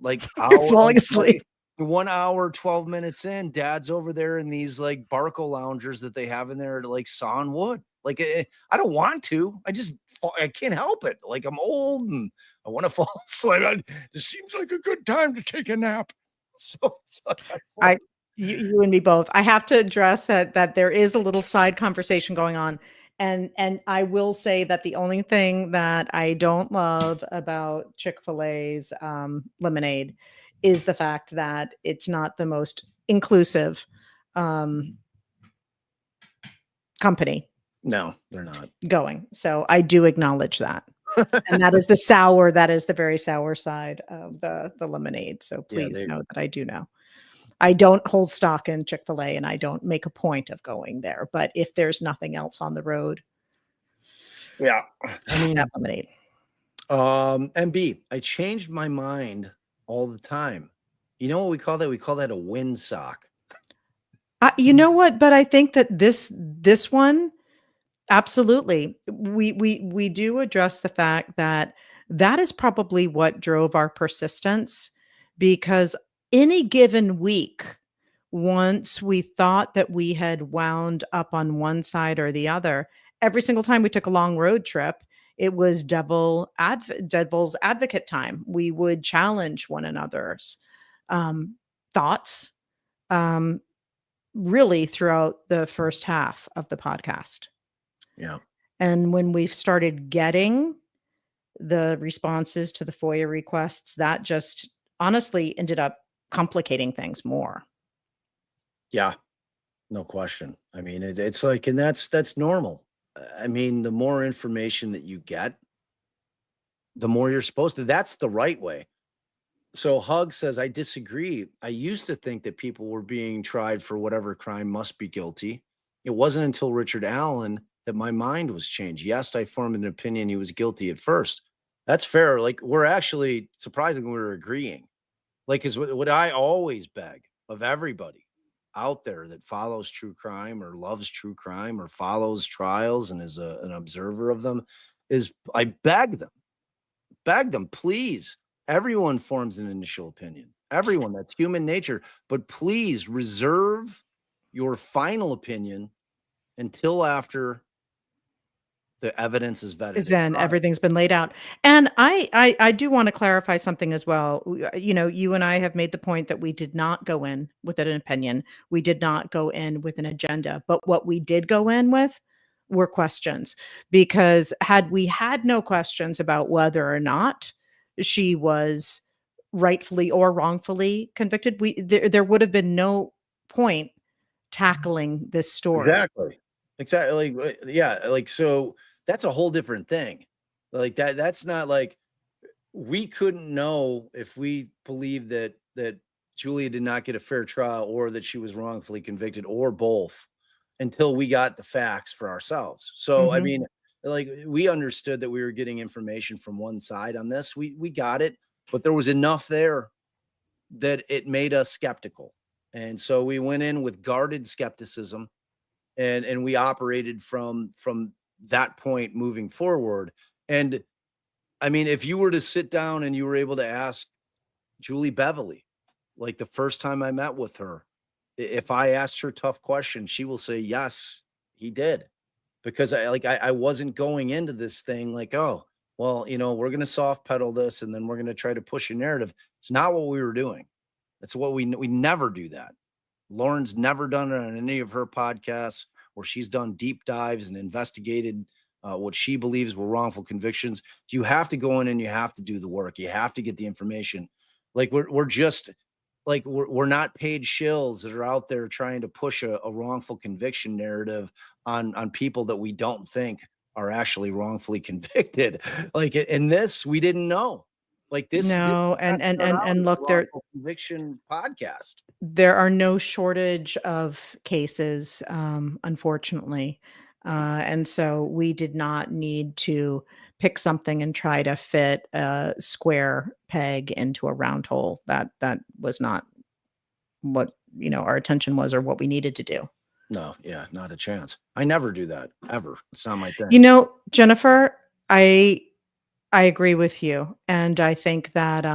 like You're hour, falling like asleep. 1 hour, 12 minutes in, dad's over there in these like Barco loungers that they have in there to like sawn wood. Like I don't want to. I can't help it. Like I'm old and I want to fall asleep. It seems like a good time to take a nap. So it's like I you and me both. I have to address that there is a little side conversation going on. And I will say that the only thing that I don't love about Chick-fil-A's lemonade is the fact that it's not the most inclusive um, company no, they're not. going. So I do acknowledge that. And that is that is the very sour side of the lemonade. So Yeah, please know that I do know. I don't hold stock in Chick-fil-A, and I don't make a point of going there, but if there's nothing else on the road, yeah. I that mean, lemonade. MB, I changed my mind all the time. You know what we call that? We call that a windsock. You know what? But I think that this one, absolutely. We do address the fact that that is probably what drove our persistence, because any given week, once we thought that we had wound up on one side or the other, every single time we took a long road trip, it was devil's advocate time. We would challenge one another's um, thoughts, um, really throughout the first half of the podcast. Yeah. And when we've started getting the responses to the FOIA requests, that just honestly ended up complicating things more. Yeah. No question. I mean, it's like, and that's normal. I mean, the more information that you get, the more you're supposed to. That's the right way. So Hug says, I disagree. I used to think that people were being tried for whatever crime must be guilty. It wasn't until Richard Allen that my mind was changed. Yes, I formed an opinion he was guilty at first. That's fair. Like we're actually surprisingly we're agreeing. Like is what I always beg of everybody out there that follows true crime or loves true crime or follows trials and is an observer of them is I beg them, please. Everyone forms an initial opinion. Everyone, that's human nature. But please reserve your final opinion until after the evidence is vetted at Then trial. everything's been laid out. And I do wanna clarify something as well. You know, you and I have made the point that we did not go in with an opinion. We did not go in with an agenda, but what we did go in with were questions, because had we had no questions about whether or not she was rightfully or wrongfully convicted, there would have been no point tackling this story. Exactly. Exactly. Like, yeah. Like, so that's a whole different thing. Like that's not like we couldn't know if we believed that Julia did not get a fair trial or that she was wrongfully convicted or both. until we got the facts for ourselves. So, I Mhm. mean, like we understood that we were getting information from one side on this. We got it, but there was enough there that it made us skeptical. And so we went in with guarded skepticism, and we operated from that point moving forward. And I mean, if you were to sit down and you were able to ask Julie Beverly, like the first time I met with her, if I asked her tough questions, she will say, yes, he did. Because I wasn't going into this thing like, oh, well, we're going to soft pedal this and then we're going to try to push a narrative. It's not what we were doing. That's what we never do that. Lauren's never done it on any of her podcasts where she's done deep dives and investigated what she believes were wrongful convictions. You have to go in and you have to do the work. You have to get the information. Like we're just like we're not paid shills that are out there trying to push a wrongful conviction narrative on people that we don't think are actually wrongfully convicted. Like in this, we didn't know. Like this No, got start out and as a look, wrongful conviction podcast. there are no shortage of cases, unfortunately. And so we did not need to pick something and try to fit a square peg into a round hole. That was not what, our attention was or what we needed to do. No, yeah, not a chance. I never do that ever. It's not my thing. Jennifer, I I agree with you. And I think that,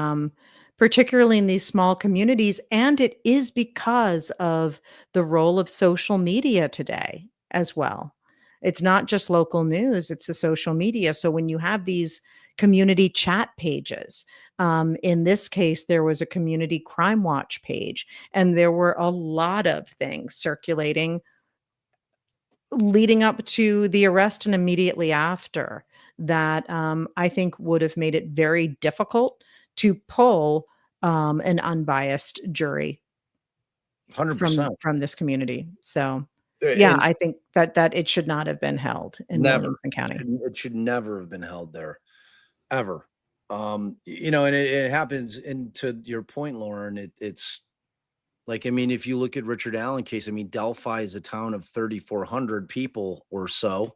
particularly in these small communities, and it is because of the role of social media today as well. It's not just local news, it's the social media. So when you have these community chat pages, in this case, there was a community crime watch page, and there were a lot of things circulating leading up to the arrest and immediately after that, I think would have made it very difficult to pull, an unbiased jury 100%. from this community. So, yeah, And I think that it should not have been held in never. Williamson County. It should never have been held there ever. And it happens. And to your point, Lauren, it's like, I mean, if you look at Richard Allen case, I mean, Delphi is a town of 3,400 people or so.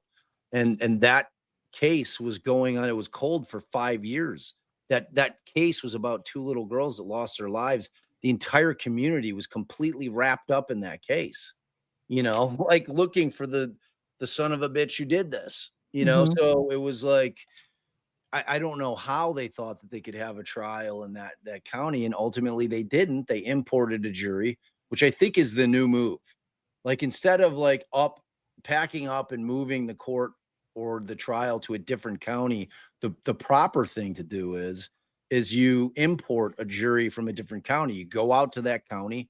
And that case was going on. It was cold for 5 years. That case was about two little girls that lost their lives. The entire community was completely wrapped up in that case, like looking for the son of a bitch who did this, Mhm. so it was like, I don't know how they thought that they could have a trial in that county, and ultimately they didn't. They imported a jury, which I think is the new move. Like instead of like packing up and moving the court or the trial to a different county, the proper thing to do is you import a jury from a different county. You go out to that county,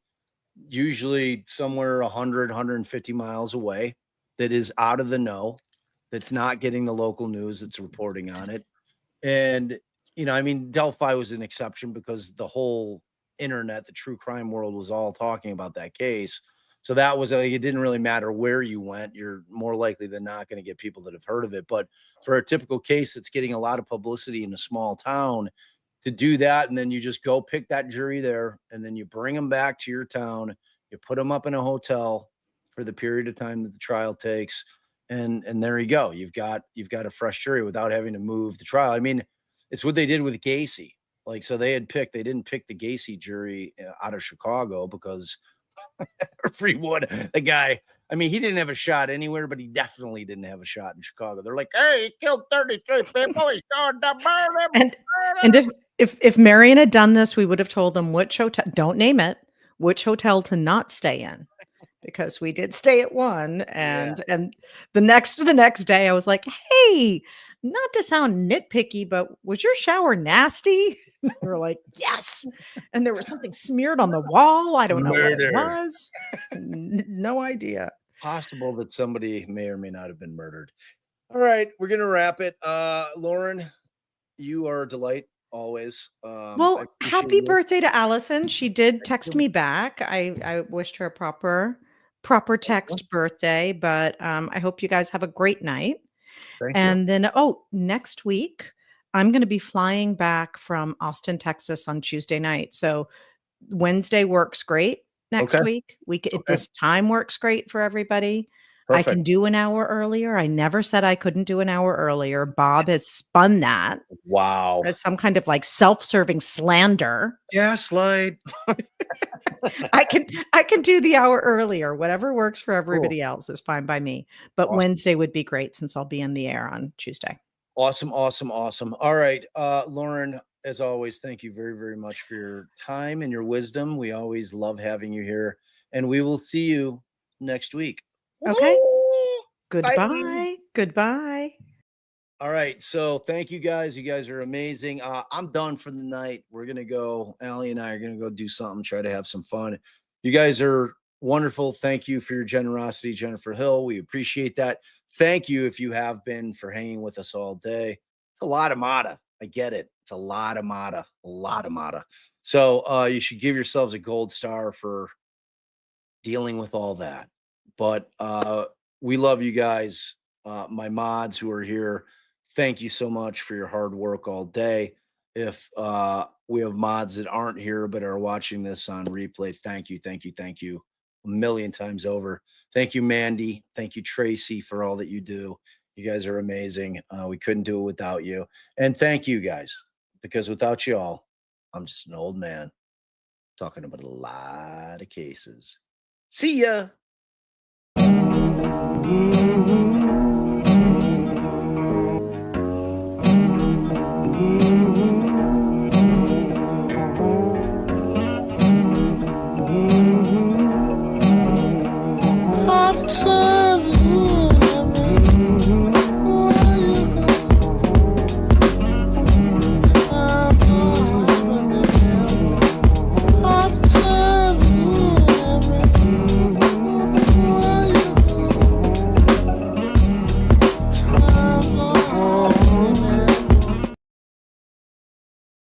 usually somewhere 100, 150 miles away, that is out of the know, that's not getting the local news that's reporting on it. And, I mean, Delphi was an exception because the whole internet, the true crime world was all talking about that case. So that was like, it didn't really matter where you went. You're more likely than not going to get people that have heard of it. But for a typical case that's getting a lot of publicity in a small town, to do that, and then you just go pick that jury there, and then you bring them back to your town, you put them up in a hotel for the period of time that the trial takes, and there you go. You've got a fresh jury without having to move the trial. I mean, it's what they did with Gacy. Like, so they didn't pick the Gacy jury out of Chicago because Freewood, the guy, I mean, he didn't have a shot anywhere, but he definitely didn't have a shot in Chicago. They're like, hey, he killed 33 people. He's going to burn him. And Burn and him. if Marion had done this, we would have told them which hotel, don't name it, which hotel to not stay in. Because we did stay at one, Yeah. and the next day I was like, "Hey, not to sound nitpicky, but was your shower nasty?" They were like, "Yes." And there was something smeared on the wall. I don't know what it Murder. was. No idea. Possible that somebody may or may not have been murdered. All right, we're gonna wrap it. Lauren, you are a delight always. I Well, appreciate happy you. birthday to Allison. She did Thank text you. me back. I wished her a proper Thank you. text birthday, but I hope you guys have a great night. Thank you. And then, next week, I'm gonna be flying back from Austin, Texas on Tuesday night. So Wednesday works great Okay. next week. If Okay. this time works great for everybody, I can Perfect. do an hour earlier. I never said I couldn't do an hour earlier. Bob has spun that Wow. as some kind of, like, self-serving slander. Gaslight. I can I can do the hour earlier. Whatever works for Cool. everybody else is fine by me, but Awesome. Wednesday would be great since I'll be in the air on Tuesday. Awesome, awesome, awesome. All right. Lauren, as always, thank you very, very much for your time and your wisdom. We always love having you here, and we will see you next week. Okay. Woo-hoo! Bye. Goodbye. Goodbye. All right. So thank you guys. You guys are amazing. I'm done for the night. We're gonna go. Allie and I are gonna go do something, try to have some fun. You guys are wonderful. Thank you for your generosity, Jennifer Hill. We appreciate that. Thank you if you have been for hanging with us all day. It's a lot of Mata. I get it. It's a lot of Mata. A lot of Mata. So you should give yourselves a gold star for dealing with all that. But we love you guys. My mods who are here, thank you so much for your hard work all day. If we have mods that aren't here but are watching this on replay, thank you, thank you, thank you a million times over. Thank you, Mandy. Thank you, Tracy, for all that you do. You guys are amazing. We couldn't do it without you. And thank you guys, because without you all, I'm just an old man talking about a lot of cases. See ya.